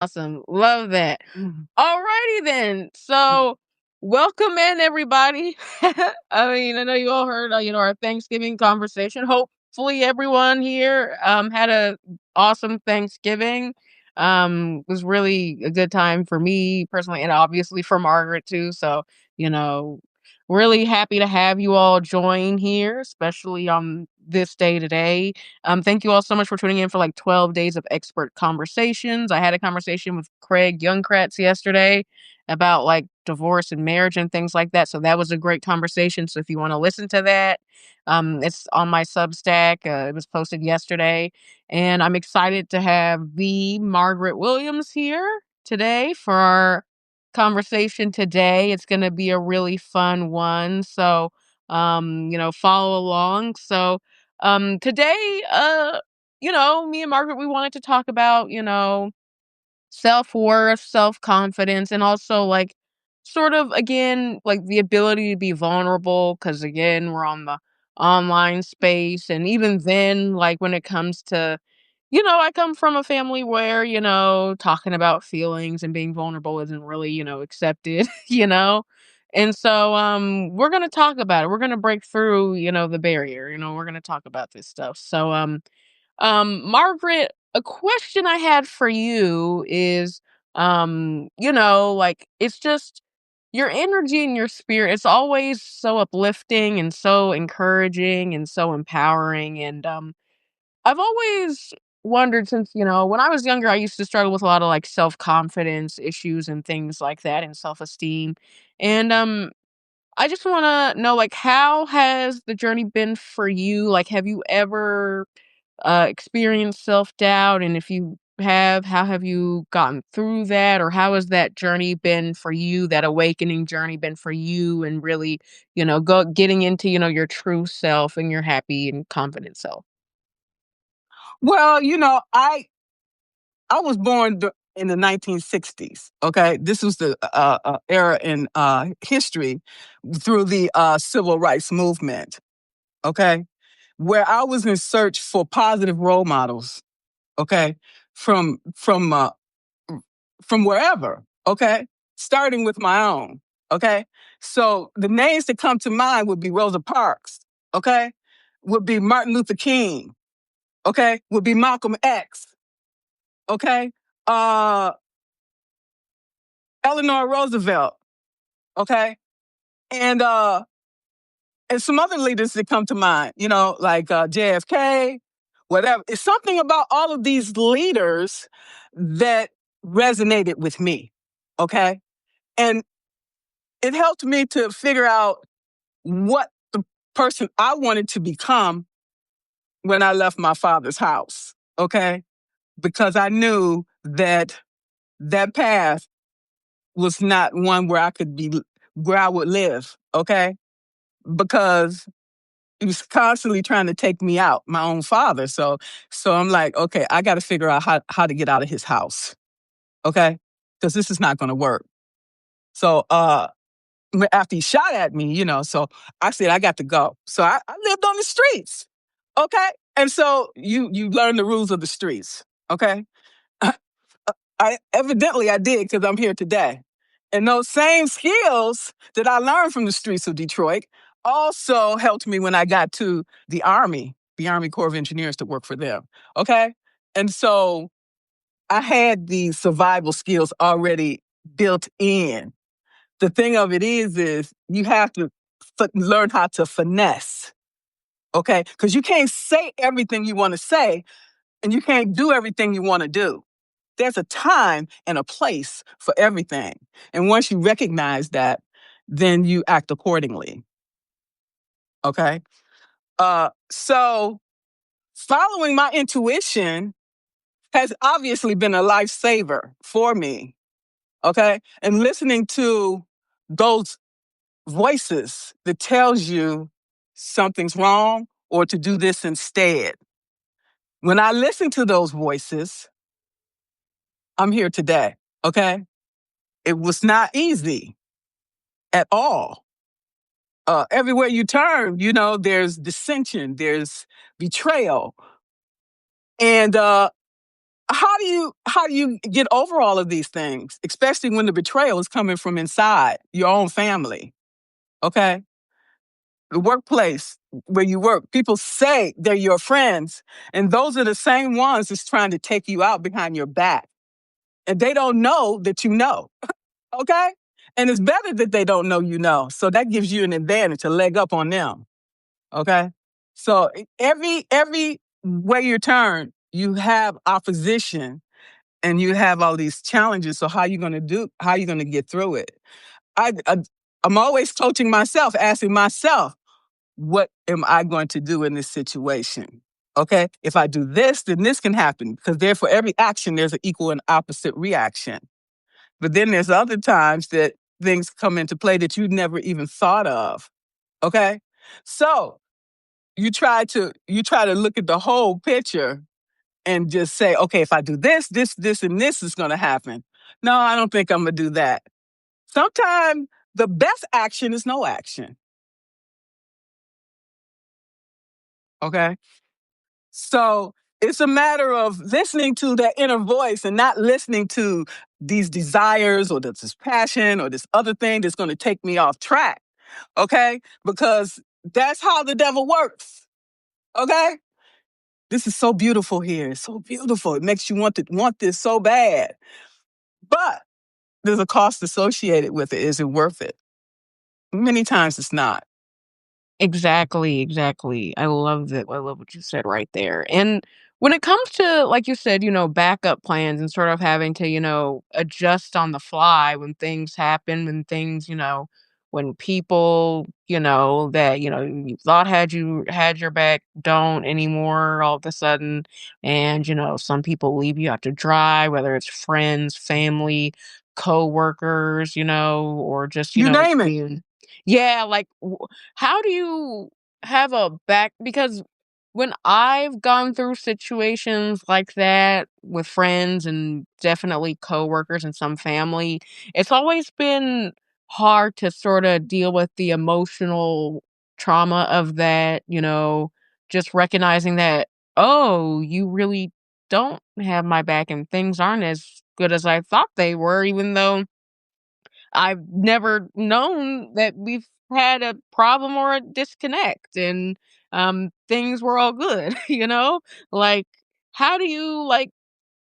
Awesome. Love that. Mhm. Alrighty then. So welcome in everybody. I mean, I know you all heard our Thanksgiving conversation. Hopefully everyone here had a awesome Thanksgiving. Was really a good time for me personally and obviously for Margaret too. So, you know, really happy to have you all join here, especially on this day today. Thank you all so much for tuning in for like 12 days of expert conversations. I had a conversation with Craig Youngkratz yesterday about like divorce and marriage and things like that. So that was a great conversation. So if you want to listen to that, it's on my Substack. It was posted yesterday. And I'm excited to have the Margaret Williams here today for our conversation today. It's going to be a really fun one. So, follow along. So, today, me and Margaret, we wanted to talk about, self-worth, self-confidence, and also like sort of again, like the ability to be vulnerable because again, we're on the online space. And even then, like when it comes to, I come from a family where, talking about feelings and being vulnerable isn't really, accepted, And so we're gonna talk about it. We're gonna break through, the barrier, we're gonna talk about this stuff. So Margaret, a question I had for you is, like it's just your energy and your spirit. It's always so uplifting and so encouraging and so empowering. And I've always wondered since, when I was younger, I used to struggle with a lot of like self confidence issues and things like that and self esteem. And I just want to know, like, how has the journey been for you? Like, have you ever experienced self-doubt? And if you have, how have you gotten through that? Or how has that journey been for you, that awakening journey been for you and really, getting into, your true self and your happy and confident self? Well, I was born in the 1960s. Okay, this was the era in history through the civil rights movement. Okay, where I was in search for positive role models. Okay, from from uh, from wherever. Okay, starting with my own. Okay, so the names that come to mind would be Rosa Parks. Okay, would be Martin Luther King. Okay, would be Malcolm X. Okay, uh, Eleanor Roosevelt. Okay, and uh, and some other leaders that come to mind. Like JFK, whatever. It's something about all of these leaders that resonated with me. Okay, and it helped me to figure out what the person I wanted to become when I left my father's house. Okay, because I knew that that path was not one where where I would live. Okay, because he was constantly trying to take me out, my own father. So I'm like, okay, I got to figure out how to get out of his house. Okay, because this is not going to work. So after he shot at me, so I said I got to go. So I lived on the streets. Okay, and so you learn the rules of the streets. Okay, I did because I'm here today. And those same skills that I learned from the streets of Detroit also helped me when I got to the Army Corps of Engineers to work for them. Okay. And so I had these survival skills already built in. The thing of it is you have to learn how to finesse. Okay. Because you can't say everything you want to say and you can't do everything you want to do. There's a time and a place for everything. And once you recognize that, then you act accordingly. Okay. So following my intuition has obviously been a lifesaver for me. Okay. And listening to those voices that tells you something's wrong or to do this instead. When I listen to those voices, I'm here today. Okay. It was not easy at all. Everywhere you turn, there's dissension, there's betrayal. And how do you get over all of these things, especially when the betrayal is coming from inside your own family? Okay, the workplace where you work, people say they're your friends, and those are the same ones that's trying to take you out behind your back, and they don't know that you know. Okay, and it's better that they don't know you know, so that gives you an advantage, a leg up on them. Okay, so every way you turn, you have opposition and you have all these challenges. So how you going to do? How you going to get through it? I I'm always coaching myself, asking myself, what am I going to do in this situation? Okay, if I do this, then this can happen because there for every action there's an equal and opposite reaction. But then there's other times that things come into play that you never even thought of. Okay, so you try to look at the whole picture and just say, okay, if I do this, this, and this is going to happen. No, I don't think I'm going to do that. Sometimes the best action is no action. Okay. So it's a matter of listening to that inner voice and not listening to these desires or this passion or this other thing that's going to take me off track. Okay. Because that's how the devil works. Okay. This is so beautiful here. It's so beautiful. It makes you want this so bad. But there's a cost associated with it. Is it worth it? Many times it's not. Exactly, exactly. I love that. I love what you said right there. And when it comes to, like you said, backup plans and sort of having to, adjust on the fly when things happen, when people, that, you thought had your back don't anymore all of a sudden. And, some people leave you out to dry, whether it's friends, family, co-workers, or just, You name it. being, yeah, like how do you have a back because when I've gone through situations like that with friends and definitely coworkers and some family, it's always been hard to sort of deal with the emotional trauma of that, just recognizing that, oh, you really don't have my back and things aren't as good as I thought they were, even though I've never known that we've had a problem or a disconnect and things were all good, you know? Like how do you like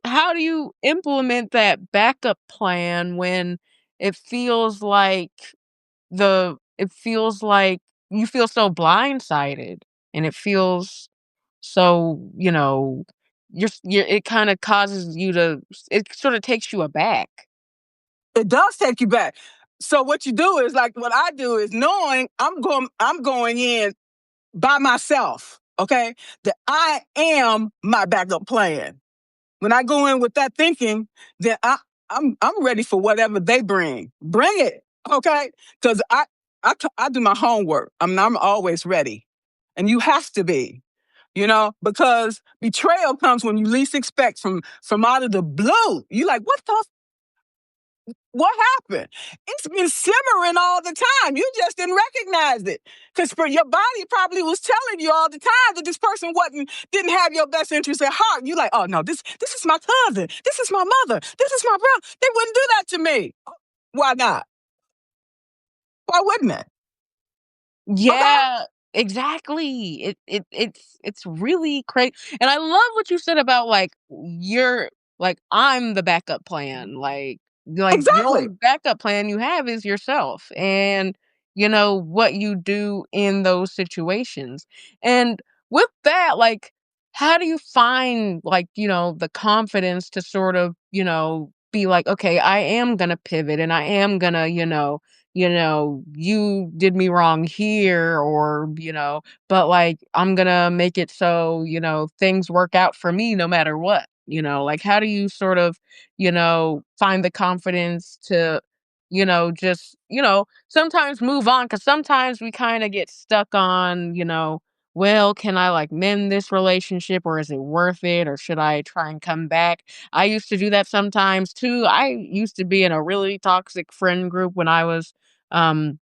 how do you implement that backup plan when it feels like it feels like you feel so blindsided and it feels so, it kind of causes you to it sort of takes you aback. It does take you back. So what you do is like what I do is knowing I'm going in by myself, okay? That I am my backup plan. When I go in with that thinking, then I'm ready for whatever they bring. Bring it, okay? Because I do my homework. I'm always ready, and you have to be, because betrayal comes when you least expect from out of the blue. You like what happened? It's been simmering all the time. You just didn't recognize it because your body probably was telling you all the time that this person didn't have your best interest at heart. You like, oh no, this is my cousin, this is my mother, this is my brother. They wouldn't do that to me. Why not? Why wouldn't it? Okay, Yeah, exactly. It's really crazy, and I love what you said about like you're like I'm the backup plan. Like the only exactly. backup plan you have is yourself, and what you do in those situations. And with that, like, how do you find like the confidence to sort of be like, okay, I am gonna pivot, and I am gonna you did me wrong here or, but like I'm gonna make it so, things work out for me no matter what. Like how do you sort of, find the confidence to, just, sometimes move on because sometimes we kind of get stuck on, well, can I like mend this relationship or is it worth it or should I try and come back? I used to do that sometimes too. I used to be in a really toxic friend group when I was um,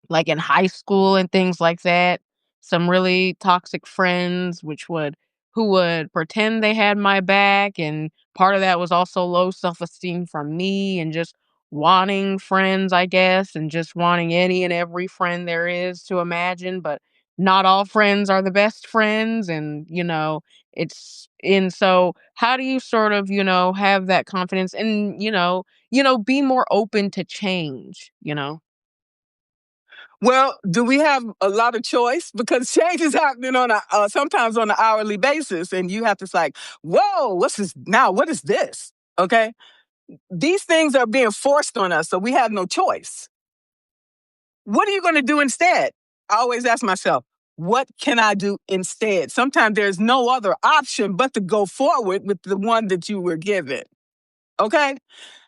like in high school and things like that. Some really toxic friends, which would who would pretend they had my back, and part of that was also low self-esteem from me and just wanting friends, I guess, and just wanting any and every friend there is to imagine, but not all friends are the best friends, and, it's and so how do you sort of, have that confidence and, be more open to change? Well, do we have a lot of choice? Because change is happening on sometimes on an hourly basis, and you have to like, whoa, what's this now? What is this? Okay, these things are being forced on us, so we have no choice. What are you going to do instead? I always ask myself, what can I do instead? Sometimes there's no other option but to go forward with the one that you were given. Okay,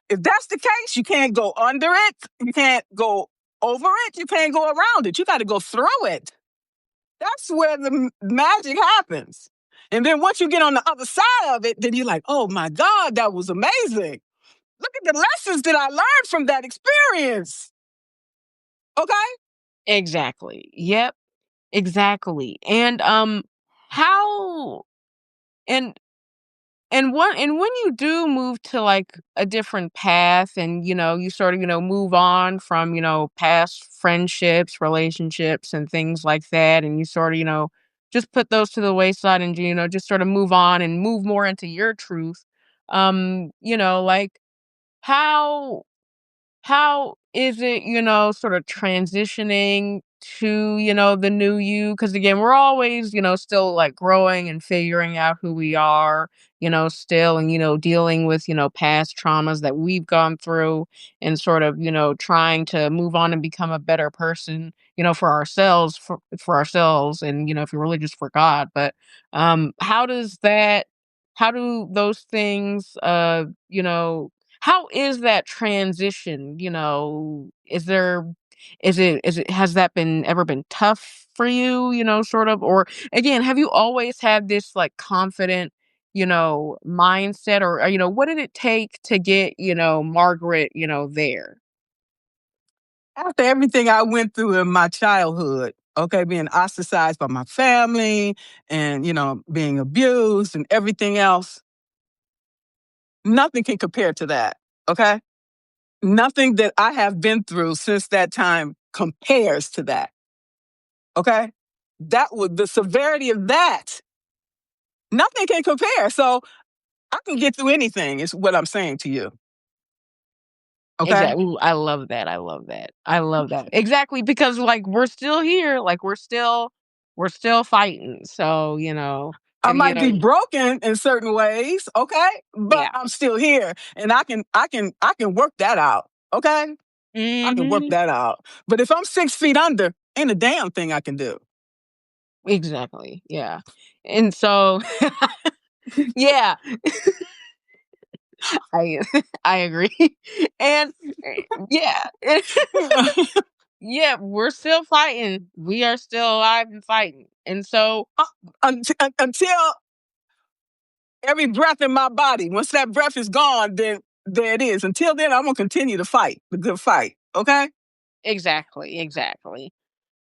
if that's the case, you can't go under it, you can't go over it, you can't go around it. You got to go through it. That's where the magic happens. And then once you get on the other side of it, then you're like, oh my God, that was amazing. Look at the lessons that I learned from that experience. Okay? Exactly. Yep, exactly. How and when you do move to, like, a different path and, you sort of, move on from, past friendships, relationships, and things like that, and you sort of, just put those to the wayside and, just sort of move on and move more into your truth, like, how how is it, sort of transitioning to, the new you? Because again, we're always, still like growing and figuring out who we are, still and, dealing with, past traumas that we've gone through and sort of, trying to move on and become a better person, for ourselves and, if you're religious for God. But how do those things how is that transition? Has that ever been tough for you, sort of? Or again, have you always had this like confident, mindset or, what did it take to get, Margaret, there? After everything I went through in my childhood, okay, being ostracized by my family and, being abused and everything else, nothing can compare to that. Okay? Nothing that I have been through since that time compares to that. Okay? That was the severity of that. Nothing can compare. So I can get through anything, is what I'm saying to you. Okay? Exactly. I love that. I love that. I love that. Exactly, because like we're still here, like we're still fighting. So, I and might be broken in certain ways, okay? But yeah. I'm still here and I can work that out. Okay? I can work Mhm. that out. But if I'm 6 feet under, ain't a damn thing I can do. Exactly. Yeah. And so yeah, I I agree. And yeah. Yeah, we're still fighting. We are still alive and fighting. And so Until every breath in my body, once that breath is gone, then there it is. Until then, I'm gonna continue to fight the good fight. Okay? exactly, exactly.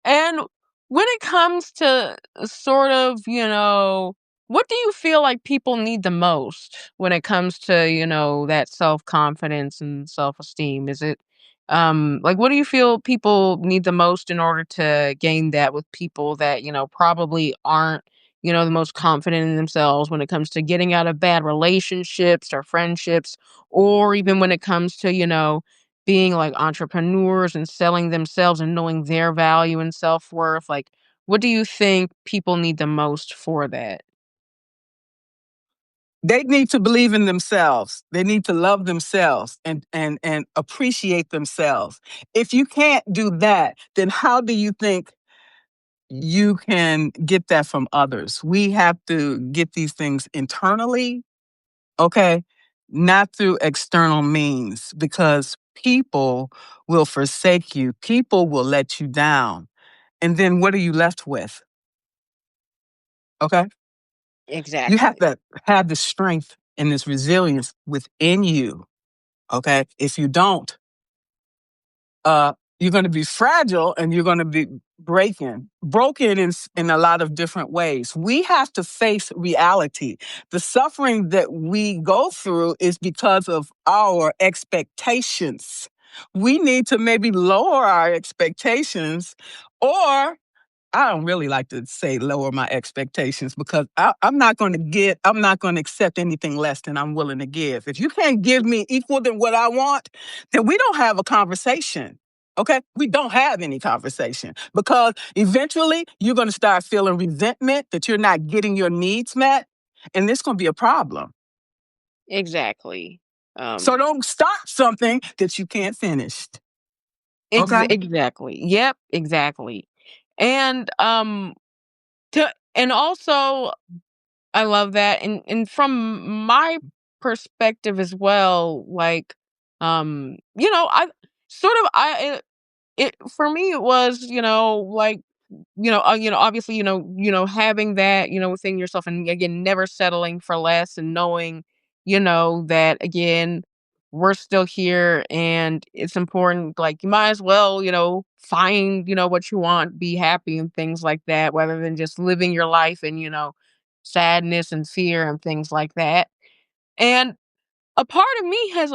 And when it comes to sort of, what do you feel like people need the most when it comes to, that self-confidence and self-esteem? Is it like what do you feel people need the most in order to gain that with people that, probably aren't, the most confident in themselves when it comes to getting out of bad relationships or friendships, or even when it comes to, being like entrepreneurs and selling themselves and knowing their value and self-worth, like, what do you think people need the most for that? They need to believe in themselves. They need to love themselves and appreciate themselves. If you can't do that, then how do you think you can get that from others? We have to get these things internally, okay? Not through external means, because people will forsake you. People will let you down. And then what are you left with? Okay? You have Exactly. to have the strength and this resilience within you. Okay. If you don't, You're going to be fragile and you're going to be broken in a lot of different ways. We have to face reality. The suffering that we go through is because of our expectations. We need to maybe lower our expectations, or I don't really like to say lower my expectations, because I'm not going to accept anything less than I'm willing to give. If you can't give me equal than what I want, then we don't have a conversation. Okay? We don't have any conversation, because eventually you're going to start feeling resentment that you're not getting your needs met. And this going to be a problem. Exactly. So Um, don't start something that you can't finish. Okay? exactly. Yep, exactly. And also I love that. And from my perspective as well, like I sort of I it for me it was, like obviously, having that, within yourself, and again, never settling for less, and knowing, that again, we're still here, and it's important. Like, you might as well, find, what you want, be happy, and things like that, rather than just living your life in, sadness and fear and things like that. And a part of me has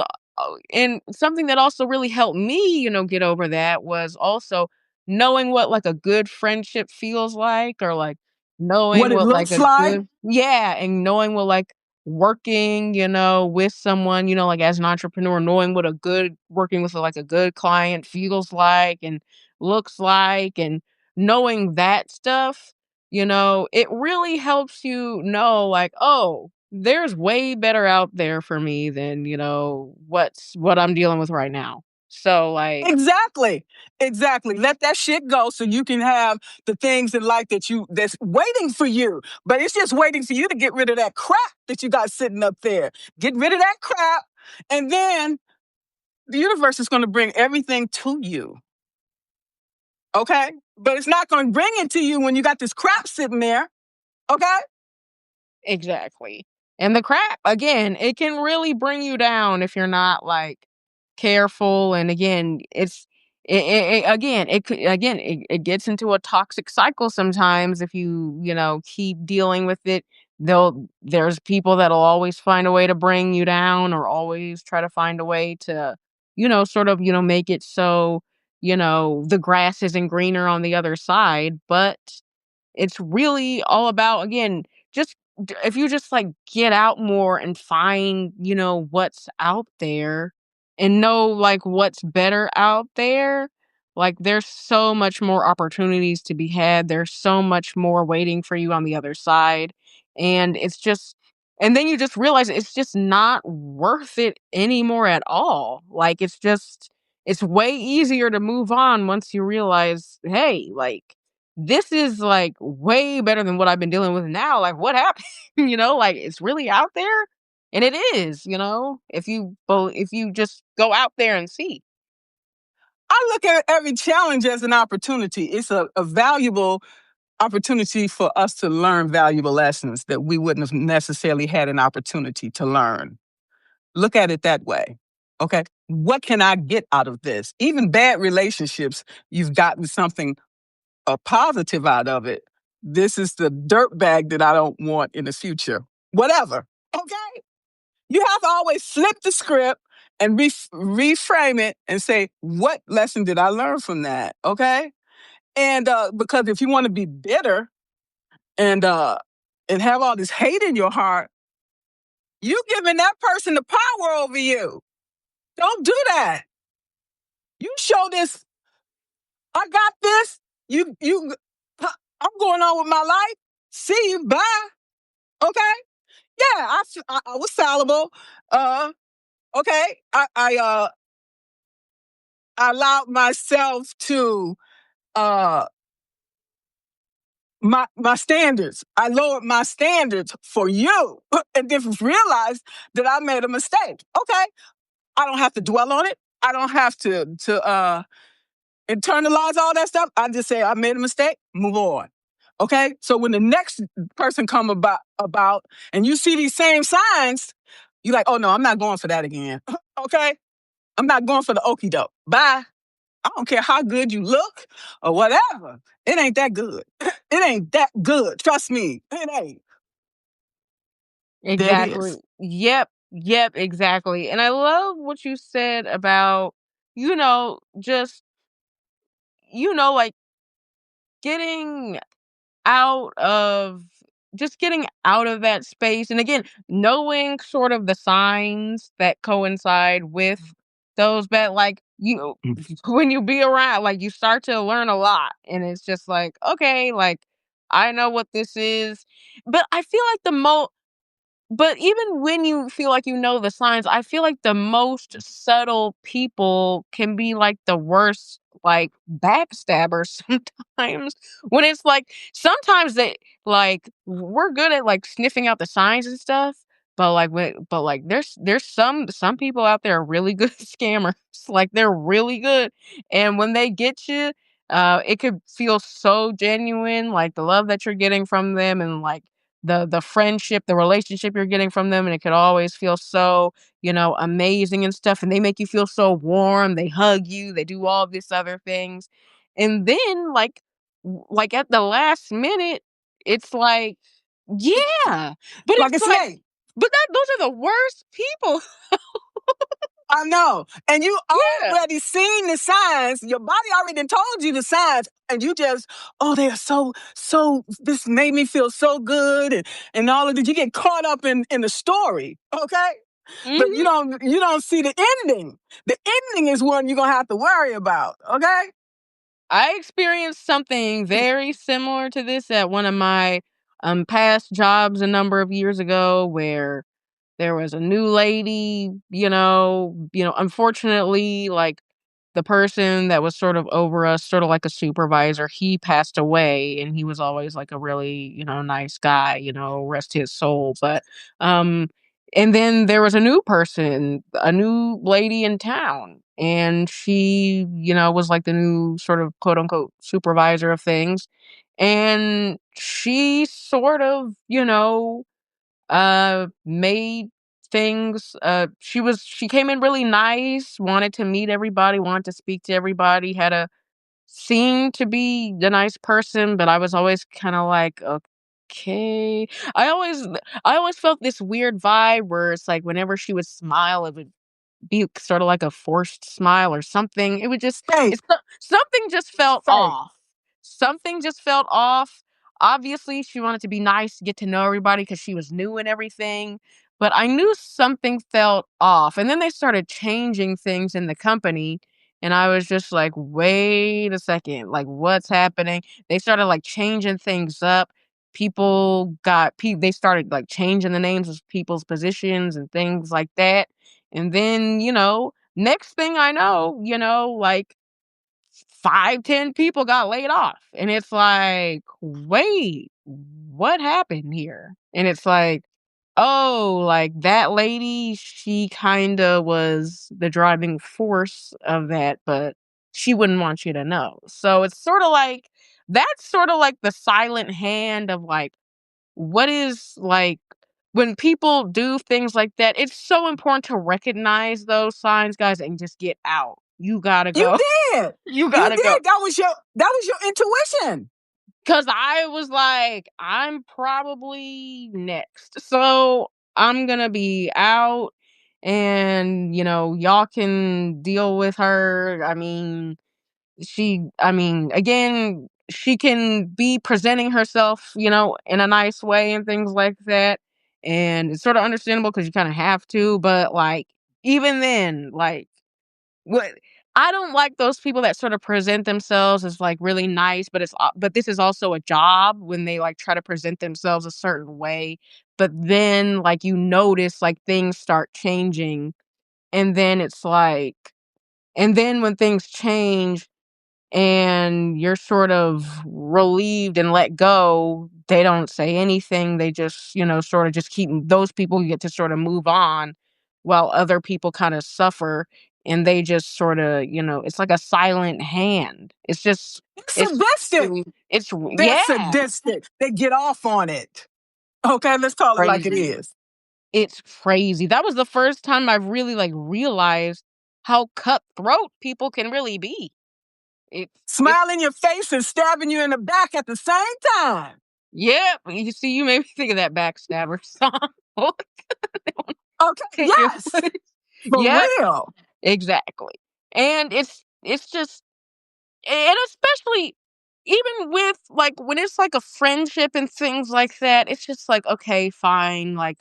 and something that also really helped me, get over that, was also knowing what, like, a good friendship feels like, or, like, What knowing it what, like, looks a like. good yeah, and knowing what, like, working, with someone, like, as an entrepreneur, knowing what a good working with, like, a good client feels like and looks like, and knowing that stuff, it really helps you know, like, "Oh, there's way better out there for me than, what I'm dealing with right now." So, like Exactly. Exactly. Let that shit go so you can have the things in life that's waiting for you. But it's just waiting for you to get rid of that crap that you got sitting up there. Get rid of that crap, and then the universe is going to bring everything to you. Okay? But it's not going to bring it to you when you got this crap sitting there. Okay? exactly. And the crap, again, it can really bring you down if you're not, like, careful. And again, it gets into a toxic cycle sometimes if you, keep dealing with it. There's people that'll always find a way to bring you down, or always try to find a way to, sort of, make it so, the grass isn't greener on the other side. But it's really all about, again, just if you just, like, get out more and find, what's out there, and know, like, what's better out there. Like, there's so much more opportunities to be had. There's so much more waiting for you on the other side. And and then you just realize it's just not worth it anymore at all. Like, it's way easier to move on once you realize, hey, like, this is, like, way better than what I've been dealing with now. Like, what happened? Like, it's really out there, and it is, if you just go out there and see. I look at every challenge as an opportunity. It's a valuable opportunity for us to learn valuable lessons that we wouldn't have necessarily had an opportunity to learn. Look at it that way. Okay. What can I get out of this? Even bad relationships, you've gotten something a positive out of it. This is the dirt bag that I don't want in the future. Whatever. Okay. You have to always flip the script and reframe it and say, what lesson did I learn from that? Okay. And because if you want to be bitter and have all this hate in your heart, you giving that person the power over you. Don't do that. You show this. I got this. I'm going on with my life. See you. Bye. Okay. Yeah, I was fallible. Okay. I allowed myself to uh my standards. I lowered my standards for you, and then realized that I made a mistake. Okay. I don't have to dwell on it. I don't have to internalize all that stuff. I just say I made a mistake, move on. Okay? So when the next person come about and you see these same signs, you're like, oh no, I'm not going for that again. Okay? I'm not going for the okie doke. Bye. I don't care how good you look or whatever. It ain't that good. It ain't that good. Trust me. It ain't. There it Exactly. is. Yep. Yep. Exactly. And I love what you said about, just, like getting out of getting out of that space. And again, knowing sort of the signs that coincide with those bad, like, when you be around, like, you start to learn a lot. And it's just like, okay, like, I know what this is. But I feel like but even when you feel like you know the signs, I feel like the most subtle people can be like the worst, like, backstabbers sometimes. When it's like sometimes we're good at like sniffing out the signs and stuff, but there's some people out there are really good scammers. Like, they're really good. And when they get you, it could feel so genuine, like the love that you're getting from them, and like the friendship, the relationship you're getting from them, and it could always feel so, amazing and stuff, and they make you feel so warm, they hug you, they do all these other things. And then, like at the last minute, it's like, yeah, but Like a it's like, snake. those are the worst people. I know. And you Yeah. already seen the signs. Your body already done told you the signs. And you just, oh, they are this made me feel so good. And all of that. You get caught up in the story. Okay. But you Mhm. don't see the ending. The ending is one you're gonna have to worry about. Okay? I experienced something very similar to this at one of my past jobs a number of years ago, where there was a new lady, unfortunately, like, the person that was sort of over us, sort of like a supervisor, he passed away, and he was always like a really, nice guy, rest his soul. But um and then there was a new person, a new lady in town, and she, was like the new sort of quote unquote supervisor of things. And she sort of, made things, she came in really nice, wanted to meet everybody, wanted to speak to everybody, had a seemed to be the nice person, but I was always kind of like, okay. I always felt this weird vibe where it's like whenever she would smile, it would be sort of like a forced smile or something. It would just Fake. it's something just felt Fake. off. Something just felt off. Obviously, she wanted to be nice, get to know everybody because she was new and everything. But I knew something felt off. And then they started changing things in the company. And I was just like, wait a second, like, what's happening? They started like changing things up. They started like changing the names of people's positions and things like that. And then, next thing I know, like 5, 10 people got laid off. And it's like, wait, what happened here? And it's like, oh, like that lady, she kind of was the driving force of that, but she wouldn't want you to know. So it's sort of like, that's sort of like the silent hand of like, what is like, when people do things like that, it's so important to recognize those signs, guys, and just get out. You gotta You go. did. You You gotta go. did. That was your intuition. Cause I was like, I'm probably next. So I'm gonna be out, and y'all can deal with her. Again, she can be presenting herself, in a nice way and things like that. And it's sort of understandable because you kind of have to, but like, even then, like, what I don't like those people that sort of present themselves as like really nice, but this is also a job, when they like try to present themselves a certain way, but then like you notice like things start changing, and then it's like, and then when things change and you're sort of relieved and let go, they don't say anything. They just, sort of just keep those people get to sort of move on, while other people kind of suffer, and they just sort of, it's like a silent hand. It's It's sadistic. really, it's, They're yeah, sadistic. They get off on it. Okay, let's call it like it crazy. is. It's crazy. That was the first time I've really like realized how cutthroat people can really be. It's Smile in your face and stabbing you in the back at the same time. yeah. You see, you made me think of that Backstabber song. Okay, yes, for Yep, real. exactly. And it's just, and especially even with like when it's like a friendship and things like that, it's just like, okay, fine, like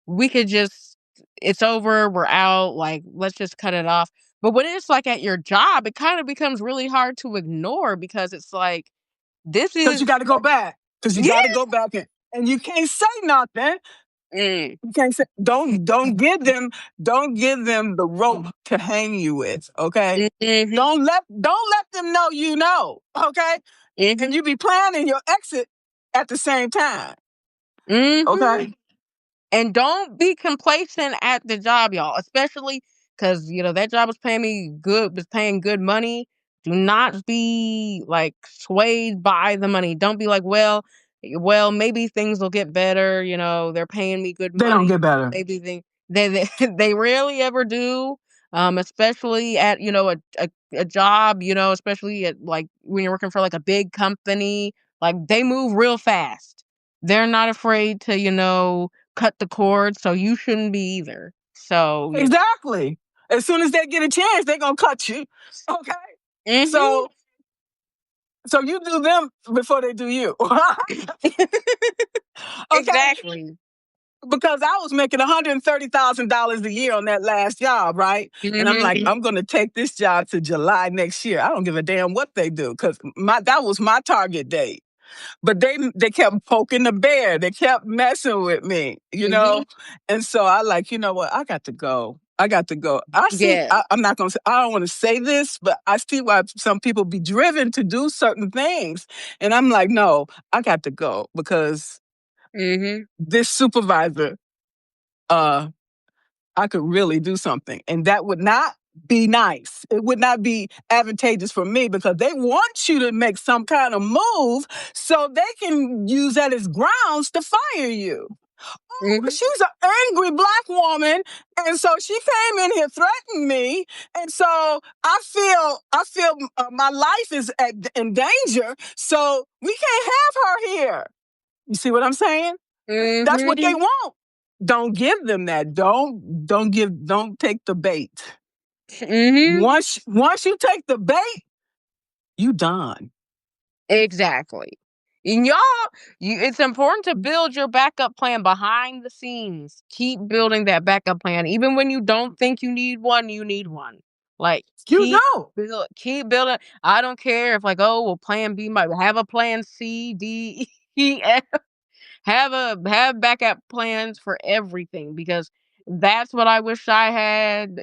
we could just, it's over, we're out, like let's just cut it off. But when it's like at your job, it kind of becomes really hard to ignore because it's like this Because you is got to go back. Because you yeah. got to go back and you can't say nothing. Mm, You can't say don't give them the rope to hang you with. Okay. mm-hmm, Don't let them know you know. Okay. And mm-hmm, you be planning your exit at the same time. mm-hmm. Okay. And don't be complacent at the job, y'all, especially because, that job was paying good money. Do not be like swayed by the money. Don't be like, well, maybe things will get better. They're paying me good They don't money. get better. Maybe they they rarely ever do. Especially at, a job, especially at like when you're working for like a big company, like they move real fast. They're not afraid to, cut the cord, so you shouldn't be either. So, Exactly. As soon as they get a chance, they're gonna cut you. Okay. mhm. So you do them before they do you. Okay. Exactly. Because I was making $130,000 a year on that last job, right? And I'm like, Mhm. I'm gonna take this job to July next year. I don't give a damn what they do, because that was my target date. But they kept poking the bear. They kept messing with me. Mhm. And so I like, you know what? I got to go. I got to go. I see. Yeah. I'm not gonna. I don't want to say this, but I see why some people be driven to do certain things, and I'm like, no, I got to go because Mhm. this supervisor, uh, I could really do something, and that would not be nice. It would not be advantageous for me because they want you to make some kind of move so they can use that as grounds to fire you. Mhm. She's an angry black woman, and so she came in here threatening me, and so I feel my life is in danger. So we can't have her here. You see what I'm saying? That's what they Mhm. want. Don't give them that. Don't take the bait. Mhm. Once you take the bait, you done. Exactly. And y'all, it's important to build your backup plan behind the scenes. Keep building that backup plan. Even when you don't think you need one, you need one. Like You know. keep building. I don't care if like, oh, well, plan B might have a plan C, D, E, F. Have backup plans for everything because that's what I wish I had,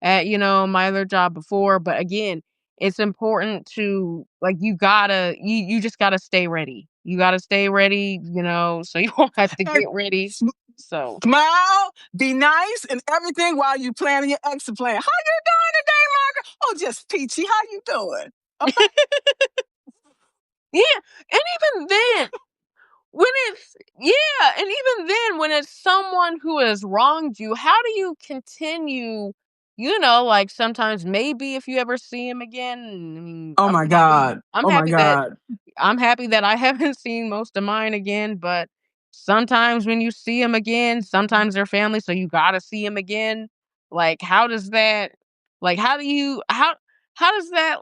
at my other job before. But again, it's important to like you just gotta stay ready. You gotta stay ready, so you won't have to And get ready. So smile, be nice, and everything while you planning your exit plan. How you doing today, Margaret? Oh, just peachy. How you doing? Okay. yeah, and even then when it's yeah, and even then, when it's someone who has wronged you, how do you continue, like, sometimes maybe if you ever see him again, I mean, Oh my God. I'm Oh my happy that God. I haven't seen most of mine again, but sometimes when you see him again, sometimes they're family, so you gotta see him again. Like, how does that how do you how does that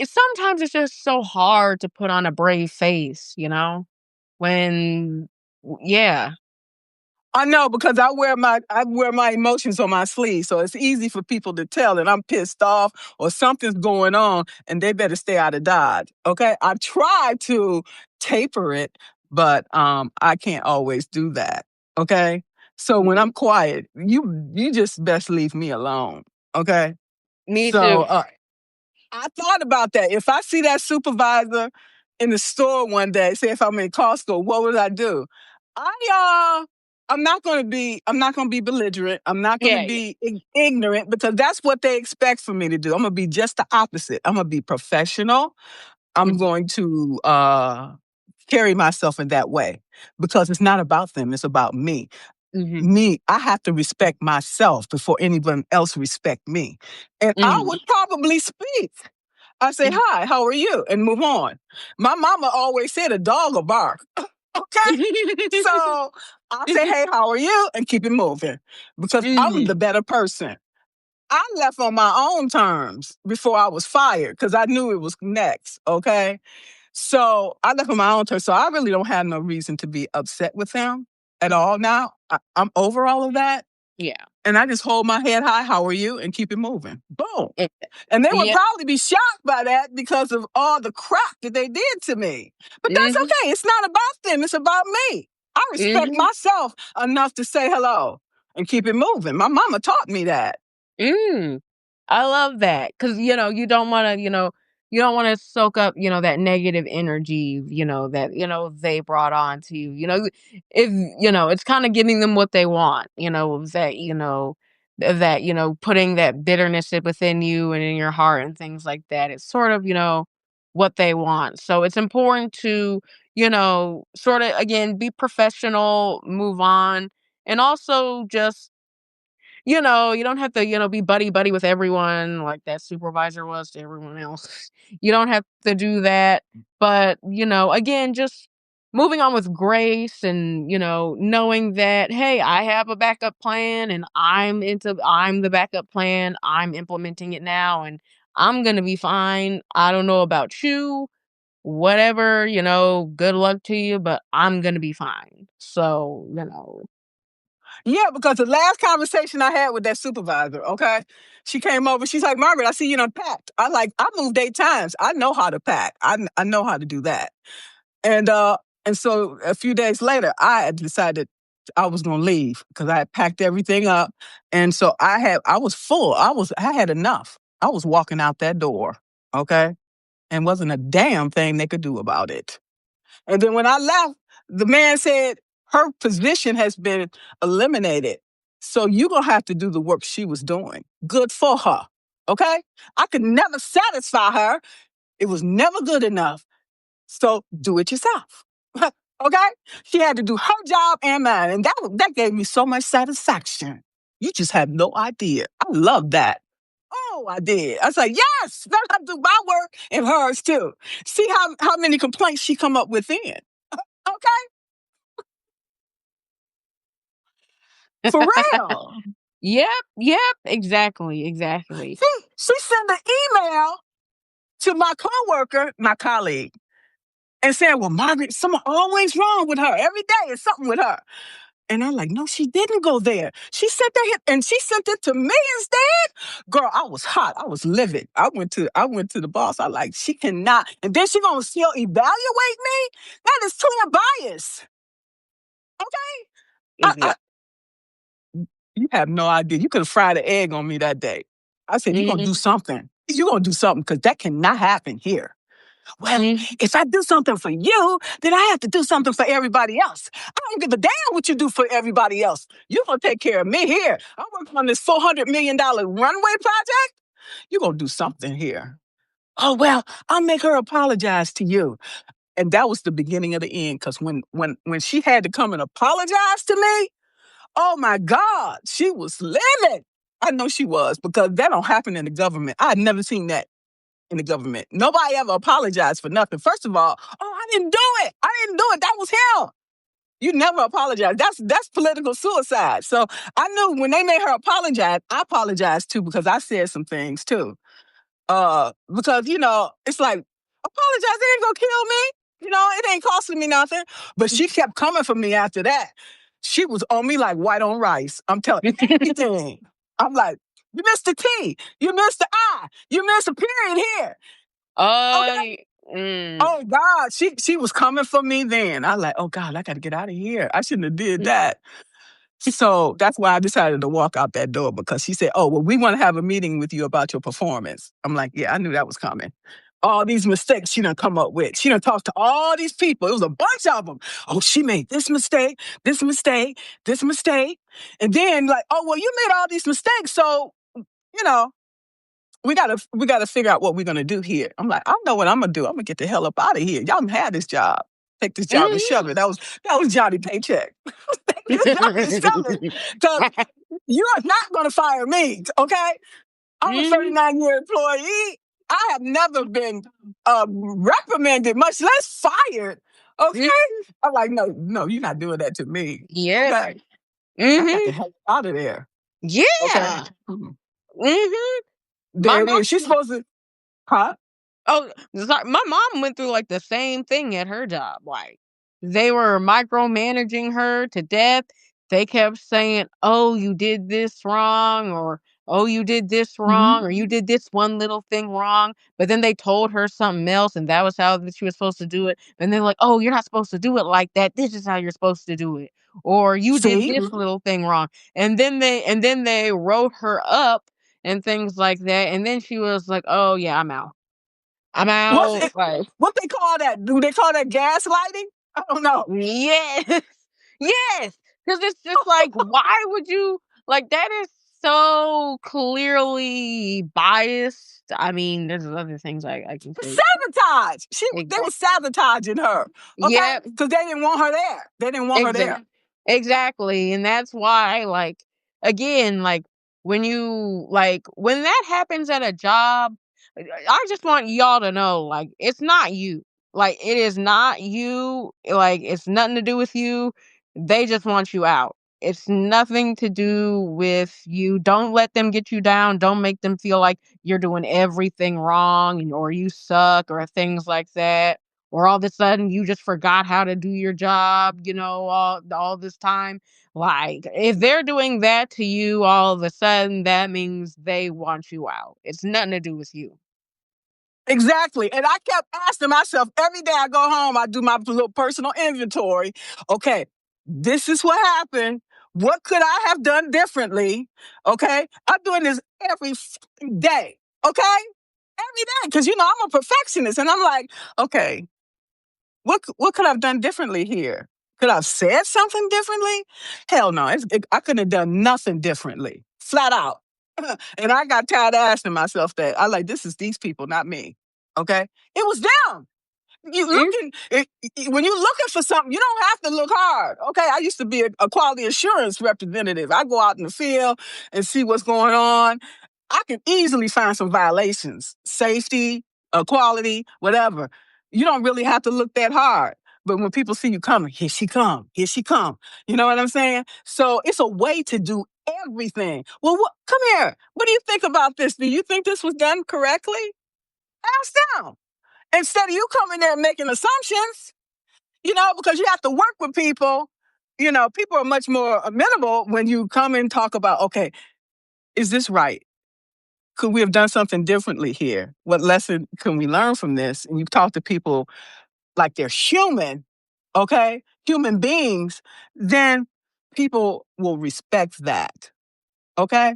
sometimes it's just so hard to put on a brave face, when yeah. I know, because I wear my emotions on my sleeve, so it's easy for people to tell that I'm pissed off or something's going on, and they better stay out of Dodge. Okay, I try to taper it, but I can't always do that. Okay, so when Mhm. I'm quiet, you just best leave me alone. Okay, Me so too. I thought about that. If I see that supervisor in the store one day, say if I'm in Costco, what would I do? I'm not gonna be belligerent. I'm not gonna Yeah, yeah. be ignorant, because that's what they expect for me to do. I'm gonna be just the opposite. I'm gonna be professional. I'm Mhm, going to carry myself in that way, because it's not about them. It's about me. mhm, I have to respect myself before anyone else respect me. And I mhm, would probably speak. I say, hi, how are you? And move on. My mama always said a dog will bark. Okay? So I say, hey, how are you? And keep it moving because I'm the better person. I left on my own terms before I was fired because I knew it was next. Okay? So I left on my own terms. So I really don't have no reason to be upset with them at all now. I'm over all of that. Yeah. And I just hold my head high, how are you? And keep it moving. Boom. And they would Yeah. probably be shocked by that because of all the crap that they did to me. But that's okay. It's not about them. It's about me. I respect myself enough to say hello and keep it moving. My mama taught me that. I love that because you don't want to you don't want to soak up that negative energy that they brought on to you. If it's kind of giving them what they want. That putting that bitterness within you and in your heart and things like that. It's sort of what they want. So it's important to sort of again be professional, move on, and also just you don't have to, be buddy buddy with everyone like that supervisor was to everyone else. You don't have to do that. But, again, just moving on with grace and, knowing that, hey, I have a backup plan and I'm the backup plan. I'm implementing it now and I'm going to be fine. I don't know about you. Whatever, good luck to you, but I'm going to be fine. So, Yeah, because the last conversation I had with that supervisor, okay, she came over. She's like, Margaret, I see you done packed. I moved 8 times. I know how to pack. I know how to do that. And so a few days later, I had decided I was going to leave because I had packed everything up. And so I was full. I had enough. I was walking out that door, okay, and wasn't a damn thing they could do about it. And then when I left, the man said, her position has been eliminated. So you're going to have to do the work she was doing. Good for her. Okay? I could never satisfy her. It was never good enough. So do it yourself. Okay? She had to do her job and mine. And that gave me so much satisfaction. You just have no idea. I love that. Oh, I did. I was like, yes, let her do my work and hers too. See how many complaints she come up with then. Okay? For real. Yep, exactly. She sent an email to my coworker, my colleague, and said, well, Margaret, something always wrong with her. Every day is something with her. And I'm like, no, she didn't go there. She sent that and she sent it to me instead. Girl, I was hot. I was livid. I went to the boss. I like, she cannot. And then she gonna still evaluate me? That is clear bias. Okay? Yeah. You have no idea. You could have fried an egg on me that day. I said, you're gonna do something. You're gonna do something because that cannot happen here. Well, if I do something for you, then I have to do something for everybody else. I don't give a damn what you do for everybody else. You're going to take care of me here. I'm working on this $400 million runway project. You're going to do something here. Oh, well, I'll make her apologize to you. And that was the beginning of the end because when she had to come and apologize to me, oh, my God, she was livid. I know she was because that don't happen in the government. I had never seen that in the government. Nobody ever apologized for nothing. First of all, I didn't do it. That was him. You never apologize. That's political suicide. So I knew when they made her apologize, I apologized too because I said some things too. Because it's like apologize, it ain't gonna kill me. It ain't costing me nothing. But she kept coming for me after that. She was on me like white on rice. I'm telling you everything. I'm like, you missed the T. You missed the I. You missed a period here. Okay. Oh God, she was coming for me then. I like, oh God, I got to get out of here. I shouldn't have did that. So that's why I decided to walk out that door because she said, oh, well, we want to have a meeting with you about your performance. I'm like, yeah, I knew that was coming. All these mistakes she done come up with. She done talked to all these people. It was a bunch of them. Oh, she made this mistake, this mistake, this mistake. And then like, oh, well, you made all these mistakes. So, we gotta figure out what we're gonna do here. I'm like, I know what I'm gonna do. I'm gonna get the hell up out of here. Y'all done had this job. Take this job and shove it. That was Johnny Paycheck. Take this job and shove it. Because you are not gonna fire me, okay? I'm a 39-year employee. I have never been reprimanded, much less fired. Okay, I'm like, no, you're not doing that to me. Yep. Okay, I got the Mhm. hell out of there. Okay, Yeah. Mhm. My there it is. She's mom supposed to, huh? Oh, sorry, my mom went through, like, the same thing at her job, like, they were micromanaging her to death. They kept saying, "Oh, you did this wrong," or, "Oh, you did this Mhm. wrong," or, "You did this one little thing wrong," but then they told her something else, and that was how that she was supposed to do it, and they're like, "Oh, you're not supposed to do it like that. This is how you're supposed to do it," or, "You did See, this little thing wrong," and then they wrote her up and things like that, and then she was like, "Oh, yeah, I'm out." I'm what's out, it? like What they call that? Do they call that gaslighting? I don't know. yes, yes, because it's just like, why would you like, that is so clearly biased. I mean, there's other things I can say. Sabotage. They were Exact sabotaging her. Okay, Yep. because they didn't want her there. They didn't want her there. Exactly, and that's why, like, again, like, when that happens at a job, I just want y'all to know, like, it's not you. Like, it is not you, like, it's nothing to do with you. They just want you out. It's nothing to do with you. Don't let them get you down. Don't make them feel like you're doing everything wrong or you suck or things like that, or all of a sudden you just forgot how to do your job, all this time. Like, if they're doing that to you all of a sudden, that means they want you out. It's nothing to do with you. Exactly. And I kept asking myself every day I go home, I do my little personal inventory. Okay, this is what happened. What could I have done differently? Okay, I'm doing this every day. Okay, every day. Because, I'm a perfectionist. And I'm like, okay, what could I have done differently here? Could I have said something differently? Hell no. I couldn't have done nothing differently. Flat out. And I got tired of asking myself that. I like, this is these people, not me. Okay? It was them. Mm, When you're looking for something, you don't have to look hard. Okay, I used to be a quality assurance representative. I go out in the field and see what's going on. I can easily find some violations, safety, quality, whatever. You don't really have to look that hard. But when people see you coming, here she come, here she come. You know what I'm saying? So it's a way to do everything. Well, come here. What do you think about this? Do you think this was done correctly? Ask them. Instead of you coming there and making assumptions, because you have to work with people. People are much more amenable when you come and talk about, okay, is this right? Could we have done something differently here? What lesson can we learn from this? And you talk to people like they're human, okay, human beings, then people will respect that, okay?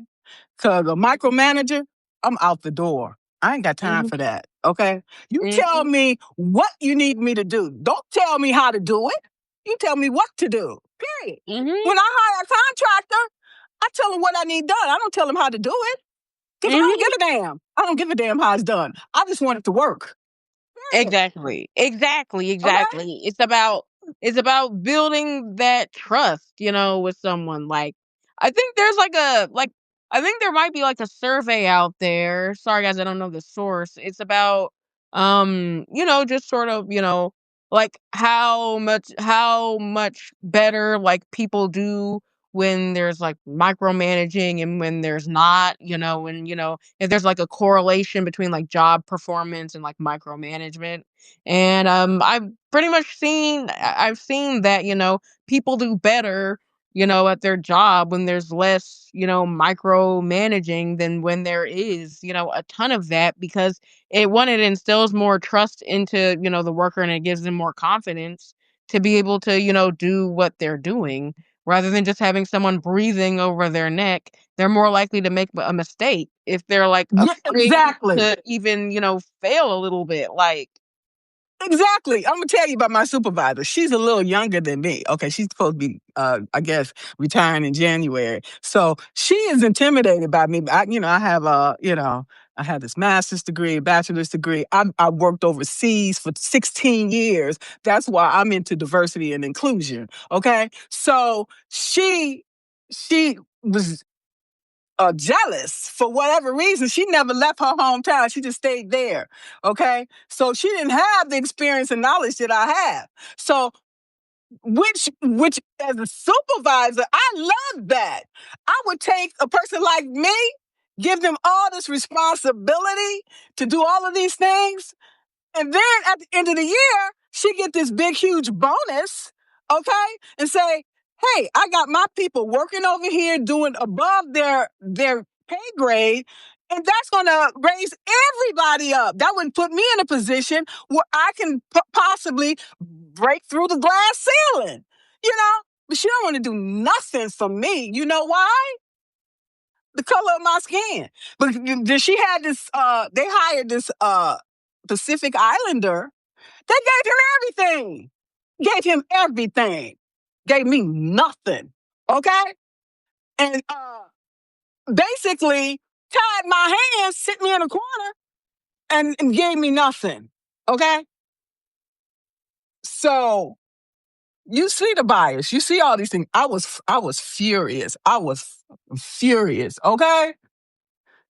Because a micromanager, I'm out the door. I ain't got time mhm, for that. Okay. You tell mhm, me what you need me to do. Don't tell me how to do it. You tell me what to do. Period. mhm, When I hire a contractor, I tell him what I need done. I don't tell him how to do it because I don't mhm. give a damn. I don't give a damn how it's done. I just want it to work. Period. Exactly. Exactly, Okay. exactly. It's about building that trust, with someone. Like, I think there's I think there might be like a survey out there. Sorry guys, I don't know the source. It's about just sort of, like how much better like people do when there's like micromanaging and when there's not, when if there's like a correlation between like job performance and like micromanagement. And I've seen that, people do better, at their job when there's less, micromanaging than when there is, a ton of that, because it instills more trust into, the worker, and it gives them more confidence to be able to, do what they're doing, rather than just having someone breathing over their neck. They're more likely to make a mistake if they're like Yeah, afraid exactly. to even, fail a little bit. Like, Exactly. I'm gonna tell you about my supervisor. She's a little younger than me. Okay, she's supposed to be, I guess, retiring in January. So she is intimidated by me. I have this master's degree, bachelor's degree. I worked overseas for 16 years. That's why I'm into diversity and inclusion. Okay, so she was jealous for whatever reason. She never left her hometown. She just stayed there. Okay. So she didn't have the experience and knowledge that I have. So which as a supervisor, I love that. I would take a person like me, give them all this responsibility to do all of these things. And then at the end of the year, she get this big, huge bonus, okay? And say, hey, I got my people working over here doing above their pay grade, and that's going to raise everybody up. That would put me in a position where I can possibly break through the glass ceiling, you know? But she don't want to do nothing for me. You know why? The color of my skin. But she had this, they hired this Pacific Islander. They gave him everything. Gave him everything. Gave me nothing. Okay? And basically tied my hands, sit me in a corner, and gave me nothing. Okay? So you see the bias. You see all these things. I was furious. I was furious. Okay?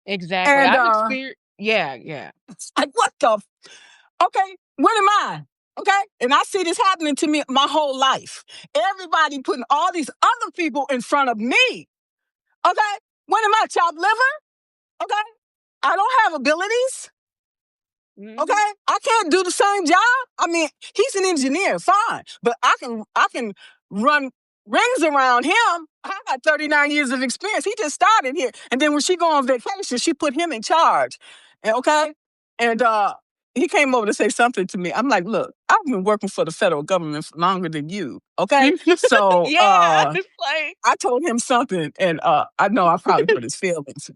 Exactly. And I've experienced. Yeah, yeah. it's like, what the okay, what am I? Okay? And I see this happening to me my whole life. Everybody putting all these other people in front of me. Okay? What am I, chopped liver? Okay? I don't have abilities. Okay? I can't do the same job. I mean, he's an engineer, fine. But I can run rings around him. I got 39 years of experience. He just started here. And then when she go on vacation, she put him in charge. Okay? And he came over to say something to me. I'm like, look, I've been working for the federal government for longer than you. Okay? So Yeah, it's like I told him something, and I know I probably hurt his feelings.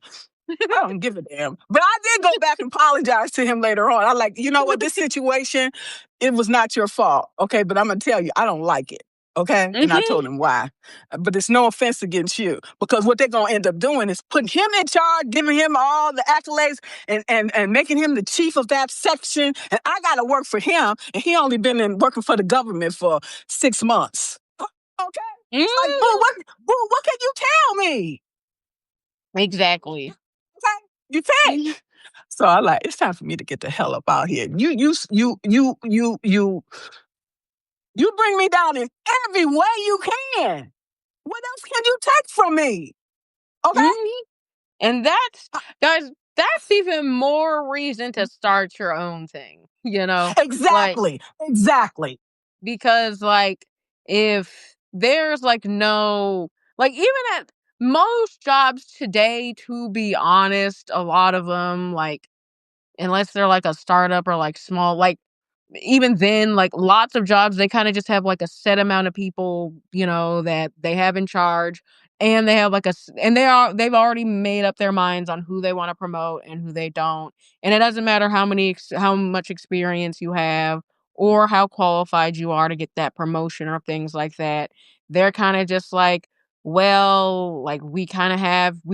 I don't give a damn. But I did go back and apologize to him later on. I like, you know what, this situation, it was not your fault. Okay, but I'm gonna tell you, I don't like it. Okay? And I told him why. But it's no offense against you. Because what they're gonna end up doing is putting him in charge, giving him all the accolades, and making him the chief of that section. And I gotta work for him, and he only been working for the government for 6 months. Okay? It's like, boo, what can you tell me? exactly. Okay? You can't. So I like, it's time for me to get the hell up out here. You bring me down in every way you can. What else can you take from me? Okay? And that's, guys, that's even more reason to start your own thing, you know? Exactly. Exactly. Because, like, if there's, like, no, like, even at most jobs today, to be honest, a lot of them, like, unless they're, like, a startup or, like, small, like, even then, like, lots of jobs, they kinda just have, like, a set amount of people, you know, that they have in charge, and they have, like, and they've already made up their minds on who they wanna promote and who they don't, and it doesn't matter how much experience you have or how qualified you are to get that promotion or things like that. They're kinda just like, "Well, like, we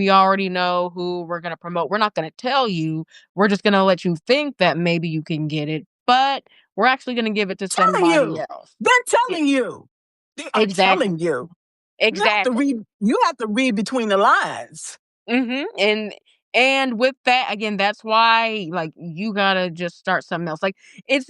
already know who we're gonna promote. We're not gonna tell you. We're just gonna let you think that maybe you can get it, but we're actually gonna give it to Telling somebody you. else." They're Yeah, telling you. They are exactly, telling you. exactly. You have to read between the lines. And with that, again, that's why, like, you gotta just start something else. Like, it's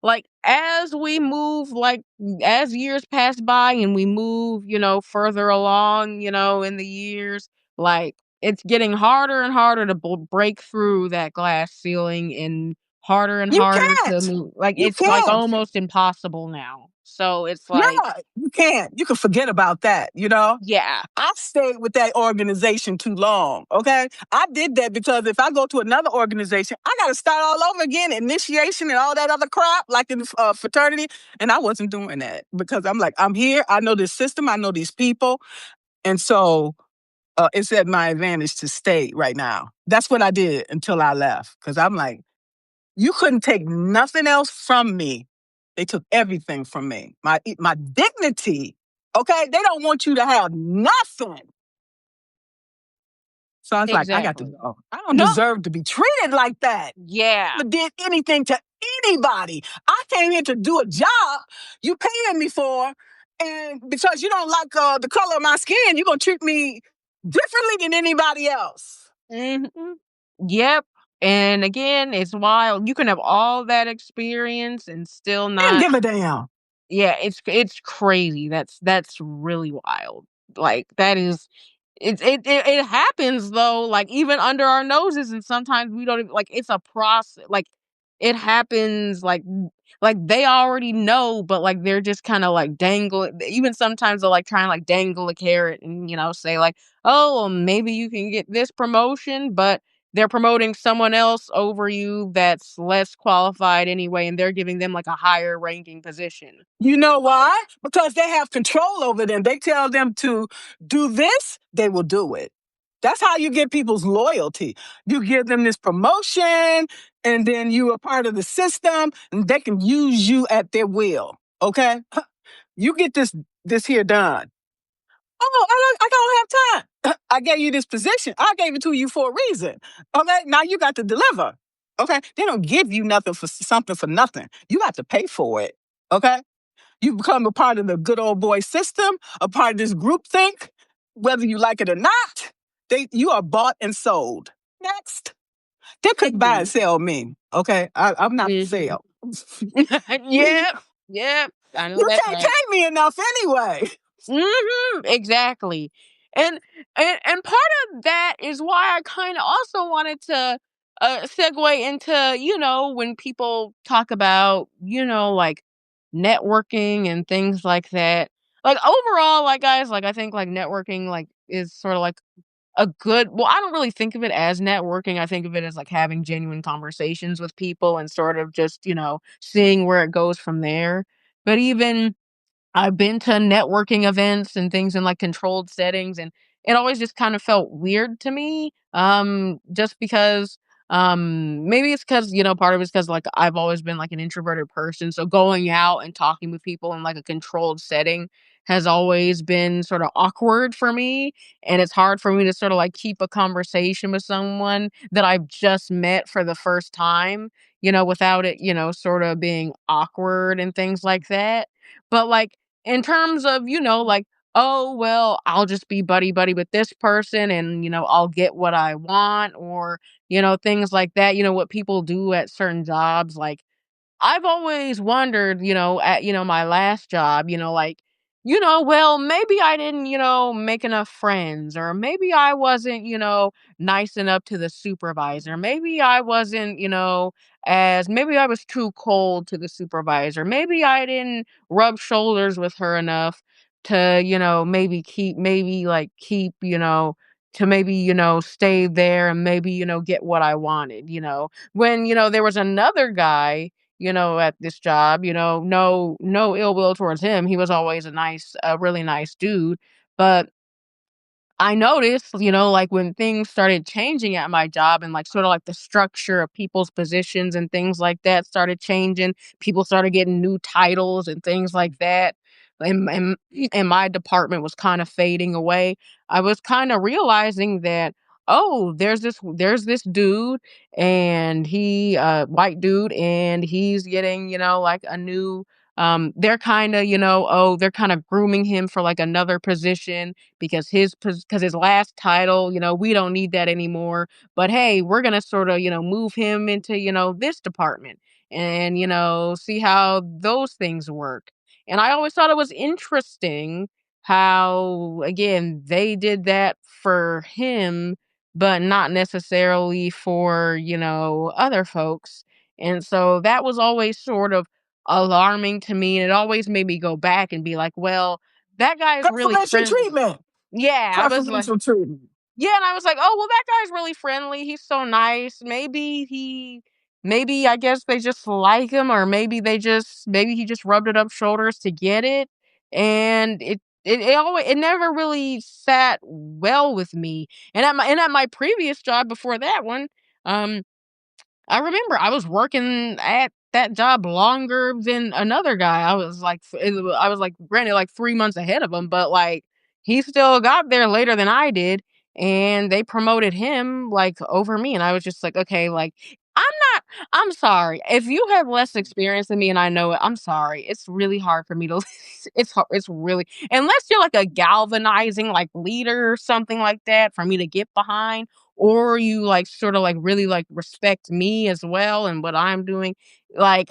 like, as we move, like, as years pass by and we move, you know, further along, you know, in the years, like, it's getting harder and harder to break through that glass ceiling, and You harder to can't. move. Like, You it's, like, can't. almost impossible now. So it's No, like, you can't. You can forget about that, you know? yeah. I stayed with that organization too long, okay? I did that because if I go to another organization, I got to start all over again, initiation and all that other crap, like in fraternity. And I wasn't doing that because I'm like, I'm here. I know this system. I know these people. And so it's at my advantage to stay right now. That's what I did until I left because I'm like, you couldn't take nothing else from me. They took everything from me. My dignity. Okay? They don't want you to have nothing. So I was like, I got to Exactly. go. I don't No. deserve to be treated like that. Yeah. I never did anything to anybody. I came here to do a job you paying me for, and because you don't like the color of my skin, you're gonna treat me differently than anybody else. Mhm. Yep. And again, it's wild. You can have all that experience and still Didn't not. give a damn. Yeah, it's crazy. That's really wild. Like that is it happens though, like even under our noses, and sometimes we don't even, like it's a process. Like it happens like they already know, but like they're just kind of like dangle. Even sometimes they'll like try and like dangle a carrot and say like, oh, well, maybe you can get this promotion, but they're promoting someone else over you that's less qualified anyway, and they're giving them like a higher ranking position. You know why? Because they have control over them. They tell them to do this, they will do it. That's how you get people's loyalty. You give them this promotion, and then you are part of the system, and they can use you at their will. Okay? You get this here done. Oh, I don't have time. I gave you this position. I gave it to you for a reason. Okay, now you got to deliver. Okay, they don't give you nothing for something for nothing. You have to pay for it. Okay, you become a part of the good old boy system, a part of this group think, whether you like it or not. You are bought and sold. Next, they couldn't buy and Mhm. sell me. Okay, I'm not for Mhm. sale. you Yep. Yep. I know that can't right. pay me enough anyway. Exactly. And, and part of that is why I kind of also wanted to segue into, when people talk about, like networking and things like that. Like overall, like guys, like I think like networking like is sort of like a good, well, I don't really think of it as networking. I think of it as like having genuine conversations with people and sort of just, seeing where it goes from there. But even I've been to networking events and things in like controlled settings, and it always just kind of felt weird to me. Just because maybe it's because, part of it's because like I've always been like an introverted person. So going out and talking with people in like a controlled setting has always been sort of awkward for me. And it's hard for me to sort of like keep a conversation with someone that I've just met for the first time, without it, sort of being awkward and things like that. But like in terms of, like, oh, well, I'll just be buddy buddy with this person and, I'll get what I want, or, things like that, what people do at certain jobs. Like, I've always wondered, at, my last job, like, well, maybe I didn't, make enough friends, or maybe I wasn't, nice enough to the supervisor. Maybe I wasn't, maybe I was too cold to the supervisor. Maybe I didn't rub shoulders with her enough to, maybe like keep, to maybe, stay there and maybe, get what I wanted, when, there was another guy, at this job, no ill will towards him. He was always a really nice dude. But I noticed, like when things started changing at my job and like sort of like the structure of people's positions and things like that started changing, people started getting new titles and things like that. And my department was kind of fading away. I was kind of realizing that, oh, there's this dude, and he white dude, and he's getting, like a new they're kind of, oh, they're kind of grooming him for like another position because his last title, we don't need that anymore. But hey, we're gonna sort of, move him into, this department, and see how those things work. And I always thought it was interesting how, again, they did that for him, but not necessarily for, other folks. And so that was always sort of alarming to me, and it always made me go back and be like, well, that guy is really Preferential friendly. treatment. Yeah, I was like, Preferential treatment. yeah, and I was like, "Oh, well, that guy's really friendly. He's so nice. Maybe I guess they just like him, or maybe he just rubbed it up shoulders to get it." And it never really sat well with me. And at my previous job before that one, um I remember I was working at that job longer than another guy. I was like, granted, like 3 months ahead of him, but like he still got there later than I did, and they promoted him like over me. And I was just like, okay, like I'm I'm sorry. If you have less experience than me and I know it, I'm sorry. It's really hard for me to it's really unless you're like a galvanizing like leader or something like that for me to get behind, or you like sort of like really like respect me as well and what I'm doing. Like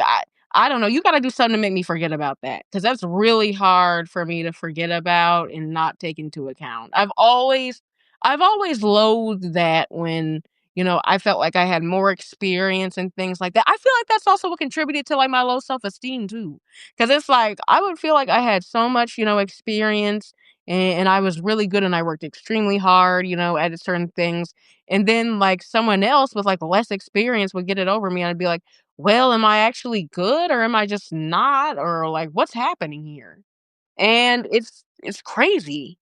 I don't know. You got to do something to make me forget about that because that's really hard for me to forget about and not take into account. I've always loathed that when I felt like I had more experience and things like that. I feel like that's also what contributed to like my low self-esteem too. Cause it's like I would feel like I had so much, experience and I was really good and I worked extremely hard, at certain things. And then like someone else with like less experience would get it over me and I'd be like, well, am I actually good or am I just not? Or like what's happening here? And it's crazy.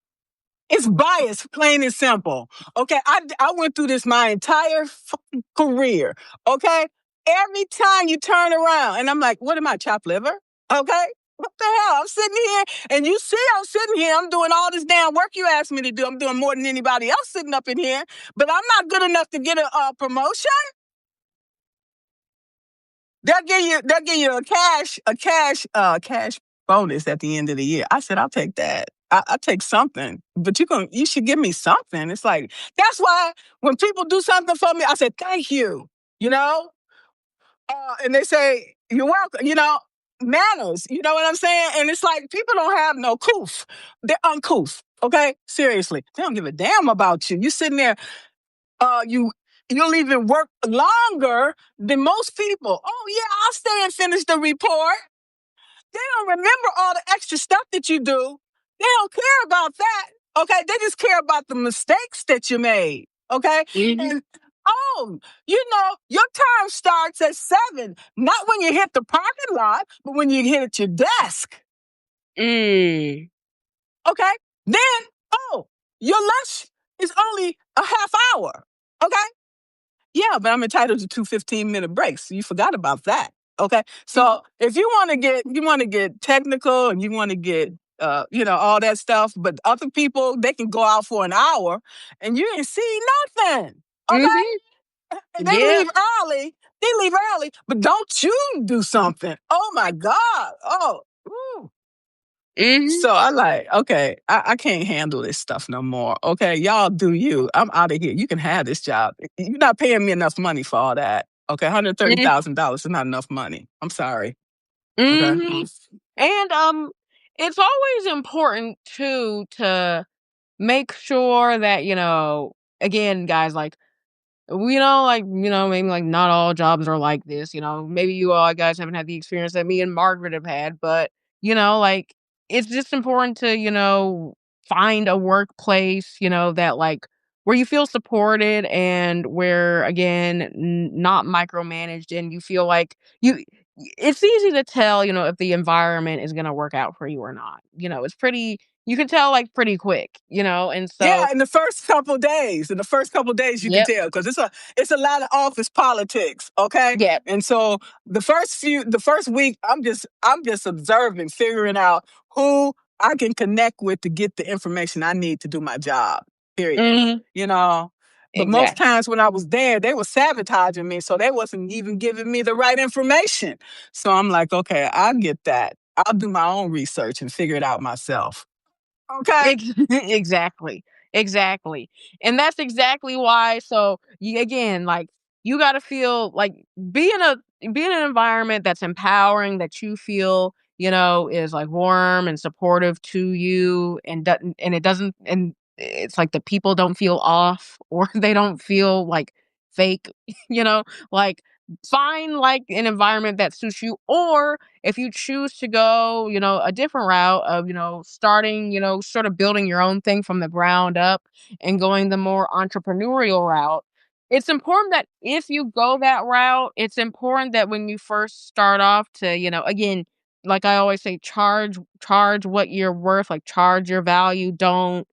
It's bias, plain and simple. Okay, I went through this my entire fucking career. Okay, every time you turn around, and I'm like, what am I, chopped liver? Okay, what the hell? I'm sitting here, and you see, I'm sitting here. I'm doing all this damn work you asked me to do. I'm doing more than anybody else sitting up in here, but I'm not good enough to get a promotion. They'll give you a cash bonus at the end of the year. I said, I'll take that. I'll take something, but you should give me something. It's like that's why when people do something for me, I said thank you. You know, and they say you're welcome. Manners. You know what I'm saying? And it's like people don't have no coof. They're uncouth. Okay, seriously, they don't give a damn about you. You sitting there you you'll even work longer than most people. Oh yeah, I'll stay and finish the report. They don't remember all the extra stuff that you do. They don't care about that. Okay, they just care about the mistakes that you made. Okay, Mhm. and your time starts at 7, not when you hit the parking lot, but when you hit at your desk. Mm. Okay, then your lunch is only a half hour. Okay, yeah, but I'm entitled to two 15-minute breaks. You forgot about that. Okay. Mhm. So if you want to get technical and you want to get all that stuff, but other people they can go out for an hour and you ain't see nothing. Okay. Mhm. And they Yeah. leave early. They leave early, but don't you do something. Oh my God. Oh. Ooh. Mhm. So I like, okay, I can't handle this stuff no more. Okay, y'all do you. I'm out of here. You can have this job. You're not paying me enough money for all that. Okay, Mhm. $130,000 is not enough money. I'm sorry. Okay. Mhm. And it's always important too to make sure that, again, guys, like maybe like not all jobs are like this. Maybe you all guys haven't had the experience that me and Margaret have had, but like it's just important to, find a workplace, that like where you feel supported and where again not micromanaged and you feel like it's easy to tell, if the environment is going to work out for you or not. It's pretty you can tell like pretty quick, and so Yeah, in the first couple days, you can yep. tell because it's a lot of office politics. Okay, Yep. and so the first week, I'm just observing, figuring out who I can connect with to get the information I need to do my job. Period. Mhm. You know, but most Exactly. times when I was there, they were sabotaging me, so they wasn't even giving me the right information. So I'm like, okay, I get that. I'll do my own research and figure it out myself. Okay. Exactly. Exactly. And that's exactly why so you again, like you gotta feel like be in an environment that's empowering, that you feel, is like warm and supportive to you and doesn't and it doesn't and it's like the people don't feel off or they don't feel like fake, you know, like find like an environment that suits you or if you choose to go, a different route of, starting, sort of building your own thing from the ground up and going the more entrepreneurial route, it's important that if you go that route, it's important that when you first start off to, again, like I always say, charge what you're worth, like charge your value. Don't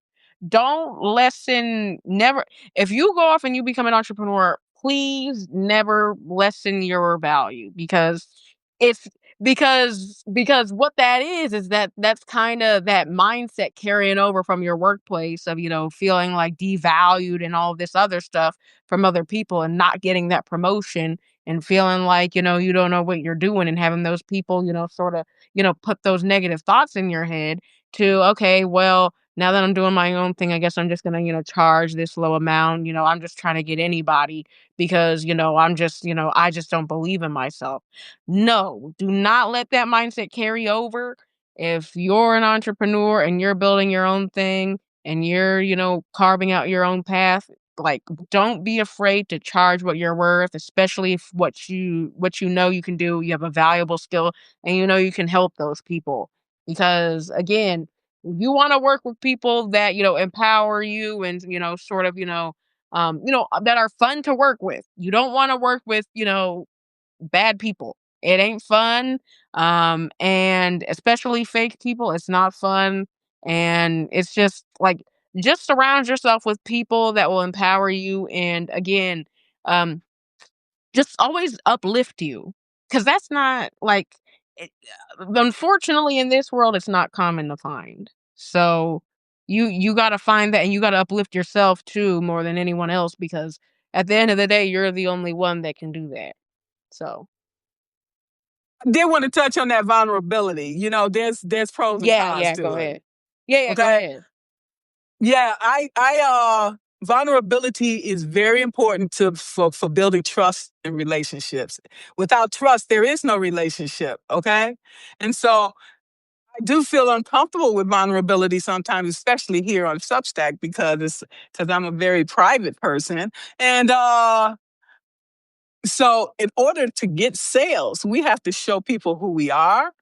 lessen never if you go off and you become an entrepreneur, please never lessen your value because it's because what that is that's kind of that mindset carrying over from your workplace of feeling like devalued and all this other stuff from other people and not getting that promotion and feeling like, you don't know what you're doing and having those people, sort of, put those negative thoughts in your head to, okay, well, now that I'm doing my own thing, I guess I'm just gonna, charge this low amount. I'm just trying to get anybody because, I'm just, I just don't believe in myself. No, do not let that mindset carry over. If you're an entrepreneur and you're building your own thing and you're, carving out your own path, like, don't be afraid to charge what you're worth, especially if what you know you can do, you have a valuable skill and you can help those people. Because again, you want to work with people that, empower you and, sort of, that are fun to work with. You don't want to work with, bad people. It ain't fun. And especially fake people, it's not fun. And it's just like, just surround yourself with people that will empower you. And again, um, just always uplift you. Cause that's not like, it, unfortunately in this world, it's not common to find. So you got to find that and you got to uplift yourself too more than anyone else because at the end of the day, you're the only one that can do that. So. I did want to touch on that vulnerability. There's pros and Yeah, cons yeah, to go it. ahead. Yeah, yeah, go Okay. ahead. Yeah, vulnerability is very important for building trust in relationships. Without trust, there is no relationship. Okay. And so I do feel uncomfortable with vulnerability sometimes, especially here on Substack because I'm a very private person. And so in order to get sales, we have to show people who we are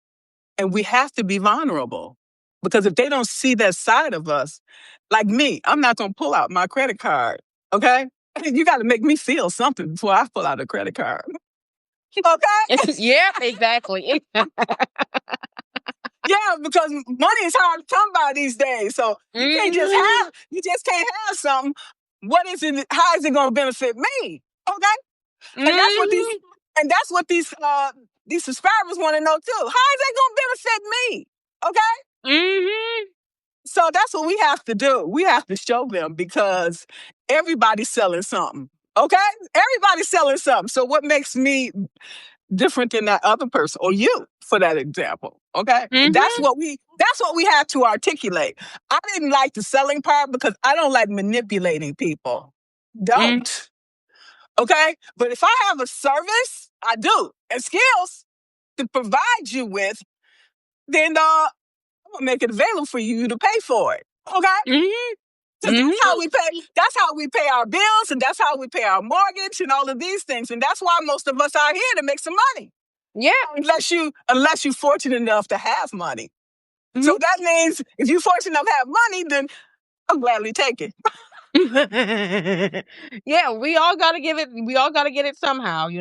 and we have to be vulnerable. Because if they don't see that side of us, like me, I'm not going to pull out my credit card. Okay. You got to make me feel something before I pull out a credit card. Okay. Yep, exactly. Yeah, because money is hard to come by these days. So Mhm. you just can't have something. What is it? How is it going to benefit me? Okay. And that's what these, Mhm. and that's what these subscribers want to know too. How is that going to benefit me? Okay. Mhm. So that's what we have to do. We have to show them because everybody's selling something. Okay. Everybody's selling something. So what makes me different than that other person or you for that example. Okay. Mhm. That's what we have to articulate. I didn't like the selling part because I don't like manipulating people. Mhm. Don't. Okay. But if I have a service, I do, and skills to provide you with, then I'm gonna make it available for you to pay for it. Okay. Mhm. So that's how Mhm. we pay. That's how we pay our bills, and that's how we pay our mortgage and all of these things. And that's why most of us are here to make some money. Yeah. Unless you're fortunate enough to have money. Mhm. So that means if you're fortunate enough to have money, then I'll gladly take it. Yeah, we all gotta get it somehow, and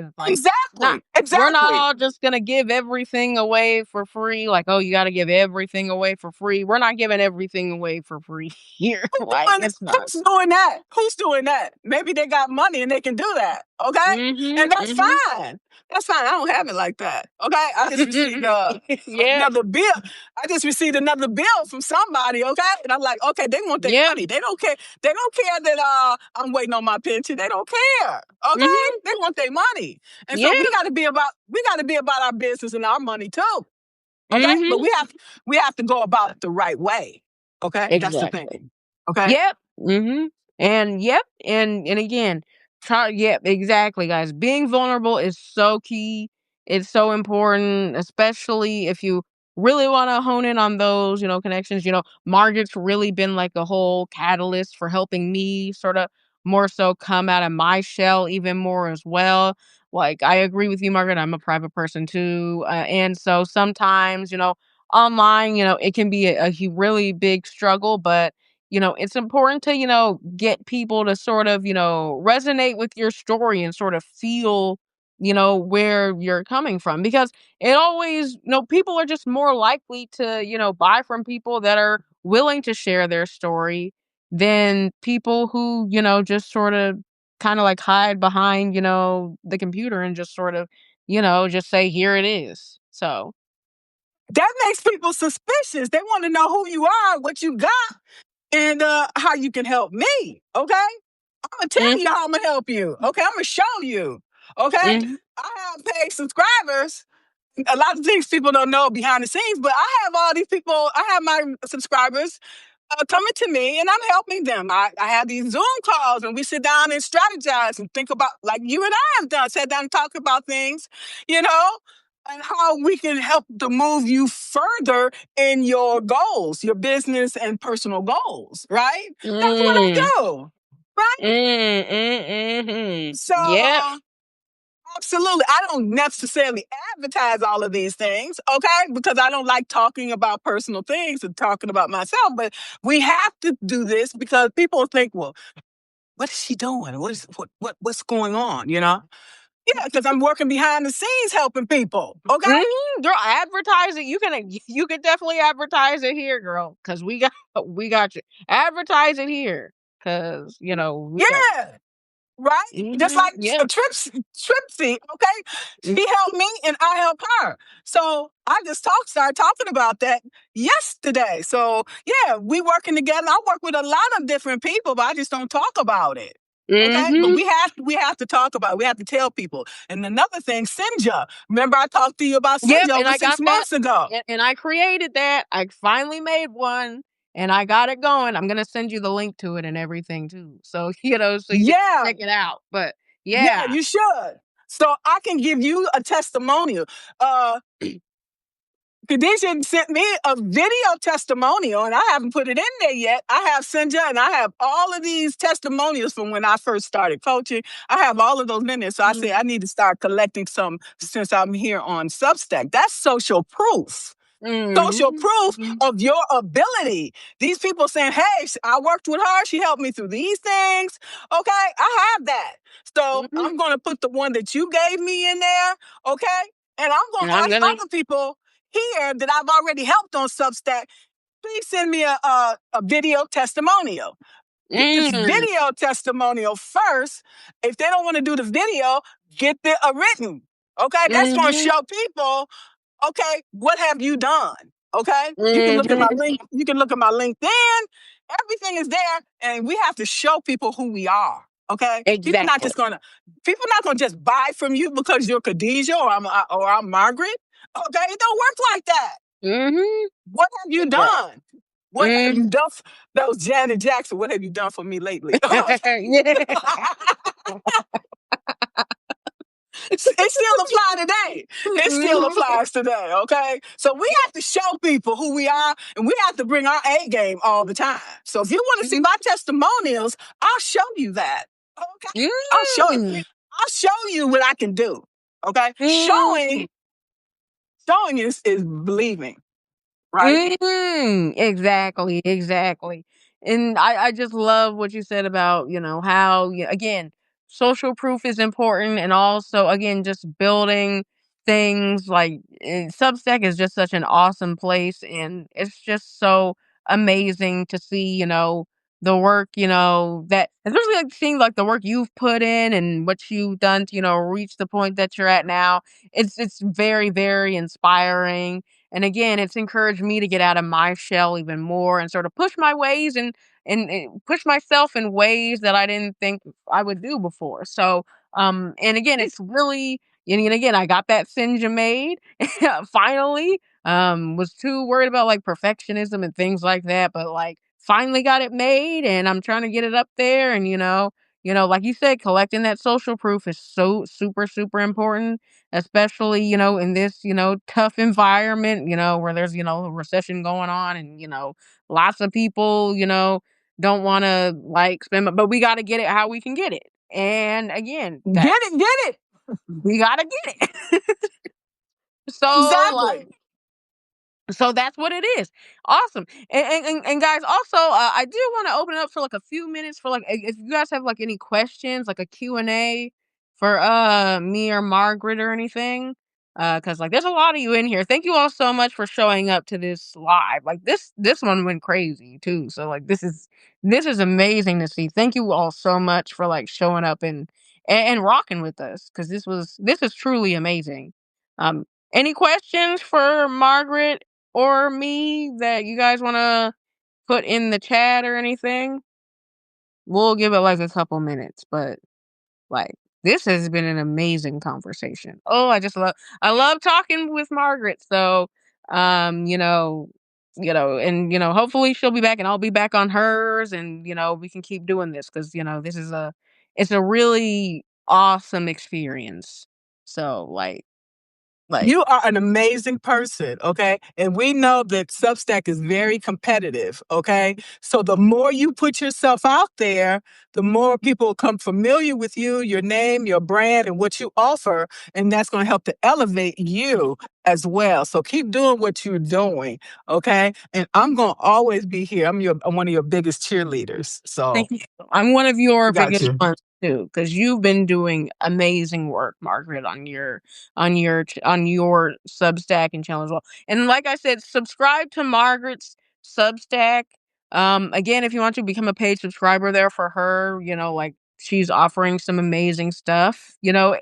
it's like, nah, Exactly. we're not Exactly. all just gonna give everything away for free, like, oh, you gotta give everything away for free. We're not giving everything away for free here. Like, it's not. Who's doing that? Who's doing that? Maybe they got money and they can do that. Okay? Mhm. And that's Mhm. fine. That's fine. I don't have it like that. Okay? I just received Yeah. another bill. I just received another bill from somebody. Okay? And I'm like, okay, they want their Yeah. money. They don't care. They don't care that I'm waiting on my pension. They don't care. Okay? Mhm. They want their money. And so Yeah. we gotta be about our business and our money too. Okay? But Mhm. we have to go about it the right way. Okay? That's the Exactly. thing. Okay? Yep. Mhm. And yep. And again, try yep, exactly, guys. Being vulnerable is so key. It's so important, especially if you really want to hone in on those, connections. Margaret's really been like a whole catalyst for helping me sort of more so come out of my shell even more as well. Like, I agree with you, Margaret. I'm a private person too. And so sometimes, online, it can be a really big struggle, but it's important to, get people to sort of, resonate with your story and sort of feel, where you're coming from because it always, people are just more likely to, buy from people that are willing to share their story than people who, just sort of kind of like hide behind, the computer and just sort of, just say, here it is. So, That makes people suspicious. They want to know who you are, what you got, and how you can help me. Okay? I'm gonna tell mm, you how I'm gonna help you. Okay, I'm gonna show you. Okay, Mhm. I have paid subscribers. A lot of things people don't know behind the scenes, but I have all these people. I have my subscribers coming to me and I'm helping them. I have these Zoom calls and we sit down and strategize and think about, like you and I have done, sat down and talk about things, you know, and how we can help to move you further in your goals, your business and personal goals, right? That's what I Mm. do, right? Mhm. So, Yep. absolutely. I don't necessarily advertise all of these things, okay? Because I don't like talking about personal things and talking about myself, but we have to do this because people think, well, what is she doing? What's going on, you know? Yeah, because I'm working behind the scenes helping people, okay? Girl, advertise it. You can definitely advertise it here, girl, because we got you. Advertise it here, because we got. Yeah. Right? Just Mhm. like Yeah. Tripsy, okay? Mm. She helped me and I helped her. So I just started talking about that yesterday. So yeah, we working together. I work with a lot of different people, but I just don't talk about it. Okay, but Mhm. we have to talk about it. We have to tell people. And another thing, Sinja. Remember I talked to you about Yep, Sinja and over I six got that, months ago. and I created that. I finally made one, and I got it going. I'm gonna send you the link to it and everything too, so so you can Yeah, check it out. But yeah, yeah. you should. So I can give you a testimonial. Uh, Khadijah sent me a video testimonial, and I haven't put it in there yet. I have Sinja, and I have all of these testimonials from when I first started coaching. I have all of those in there. So I said I need to start collecting some since I'm here on Substack. That's social proof. Social Mhm. proof Mhm. of your ability. These people saying, hey, I worked with her. She helped me through these things. Okay, I have that. So Mhm. I'm going to put the one that you gave me in there. Okay. And I'm going And to I'm ask gonna. other people here that I've already helped on Substack, please send me a video testimonial. Get this Mm. video testimonial first. If they don't want to do the video, get the written. Okay, that's going to Mhm. show people. Okay, what have you done? Okay, you can look at my Mhm. link. You can look at my LinkedIn. Everything is there, and we have to show people who we are. Okay, Exactly. people not gonna just buy from you because you're Khadijah or I'm Margaret. Okay, it don't work like that. Mhm. What have you Yeah. done? What have Mhm. you done? That was Janet Jackson. What have you done for me lately? Yeah. It still applies today. It still Mhm. applies today. Okay, so we have to show people who we are, and we have to bring our A game all the time. So if you want to see Mhm. my testimonials, I'll show you that. Okay, I'll show you. Mhm. I'll show you what I can do. Okay, Mhm. showing is believing, right? Exactly, exactly. And I just love what you said about, how, again, social proof is important. And also, again, just building things like Substack is just such an awesome place. And it's just so amazing to see, the work, that, especially like seeing like the work you've put in and what you've done to, reach the point that you're at now. It's very, very inspiring, and again, it's encouraged me to get out of my shell even more and sort of push my ways and push myself in ways that I didn't think I would do before. So, and again, it's really, and again, I got that Sinja made finally. Was too worried about like perfectionism and things like that, but like finally got it made, and I'm trying to get it up there. And like you said, collecting that social proof is so super super important, especially, in this, tough environment, where there's, a recession going on and, lots of people, don't want to like spend, but we got to get it how we can get it. And again, Get it, get it. we got to get it. So like, Exactly. so that's what it is. Awesome. And guys, also, I do want to open it up for like a few minutes for like if you guys have like any questions, like a Q&A for me or Margaret or anything. Cuz like there's a lot of you in here. Thank you all so much for showing up to this live. Like this one went crazy too. So like this is amazing to see. Thank you all so much for like showing up and rocking with us, cuz this is truly amazing. Um any questions for Margaret or me that you guys wanna put in the chat or anything? We'll give it, like, a couple minutes, but, like, This has been an amazing conversation. Oh, I love talking with Margaret. So, um, you know, and hopefully she'll be back and I'll be back on hers, and we can keep doing this because this is it's a really awesome experience. So, like, You are an amazing person, okay? And we know that Substack is very competitive, okay? So the more you put yourself out there, the more people become familiar with you, your name, your brand, and what you offer. And that's going to help to elevate you as well. So keep doing what you're doing, okay? And I'm going to always be here. I'm one of your biggest cheerleaders. So thank you. I'm one of your I got biggest you. ones too, because you've been doing amazing work, Margaret, on your Substack and channel as well. And like I said, subscribe to Margaret's Substack. Again, if you want to become a paid subscriber there for her, like she's offering some amazing stuff,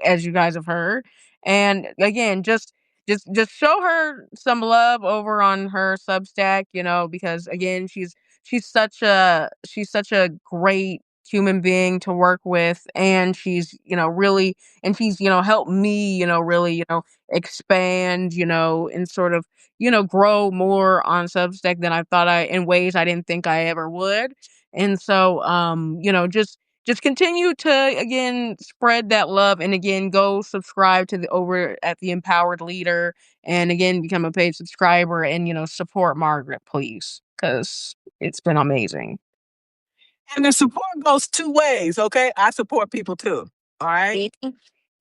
as you guys have heard. And again, just show her some love over on her Substack, because again, she's such a great human being to work with, and she's helped me really expand and sort of grow more on Substack than I thought I in ways I didn't think I ever would. And so just continue to again spread that love, and again go subscribe to the over at the Empowered Leader, and again become a paid subscriber, and support Margaret, please, because it's been amazing. And the support goes two ways, okay? I support people too, all right?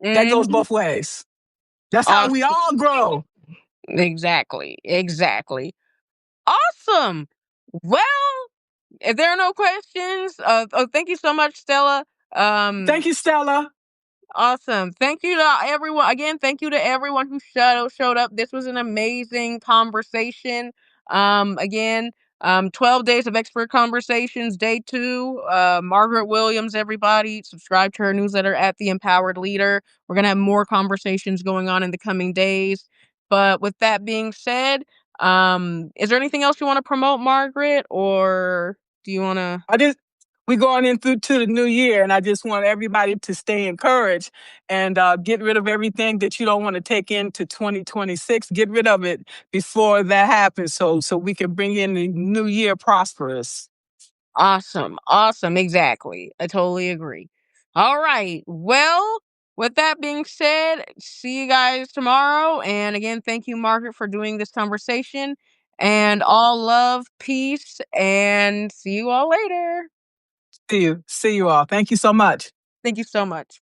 That goes Mhm. both ways. That's how we Awesome. all grow. Exactly. Exactly. Awesome. Well, if there are no questions, thank you so much, Stella. Thank Um, you, Stella. Awesome. Thank you to everyone. Again, thank you to everyone who showed up. This was an amazing conversation. Again, 12 days of expert conversations, day 2. Margaret Williams, everybody, subscribe to her newsletter at The Empowered Leader. We're gonna have more conversations going on in the coming days. But with that being said, is there anything else you want to promote, Margaret, or do you want to? We going in through to the new year, and I just want everybody to stay encouraged and get rid of everything that you don't want to take into 2026. Get rid of it before that happens, so we can bring in the new year prosperous. Awesome. Awesome. Exactly. I totally agree. All right. Well, with that being said, see you guys tomorrow. And again, thank you, Margaret, for doing this conversation. And all love, peace, and see you all later. See you all. Thank you so much. Thank you so much.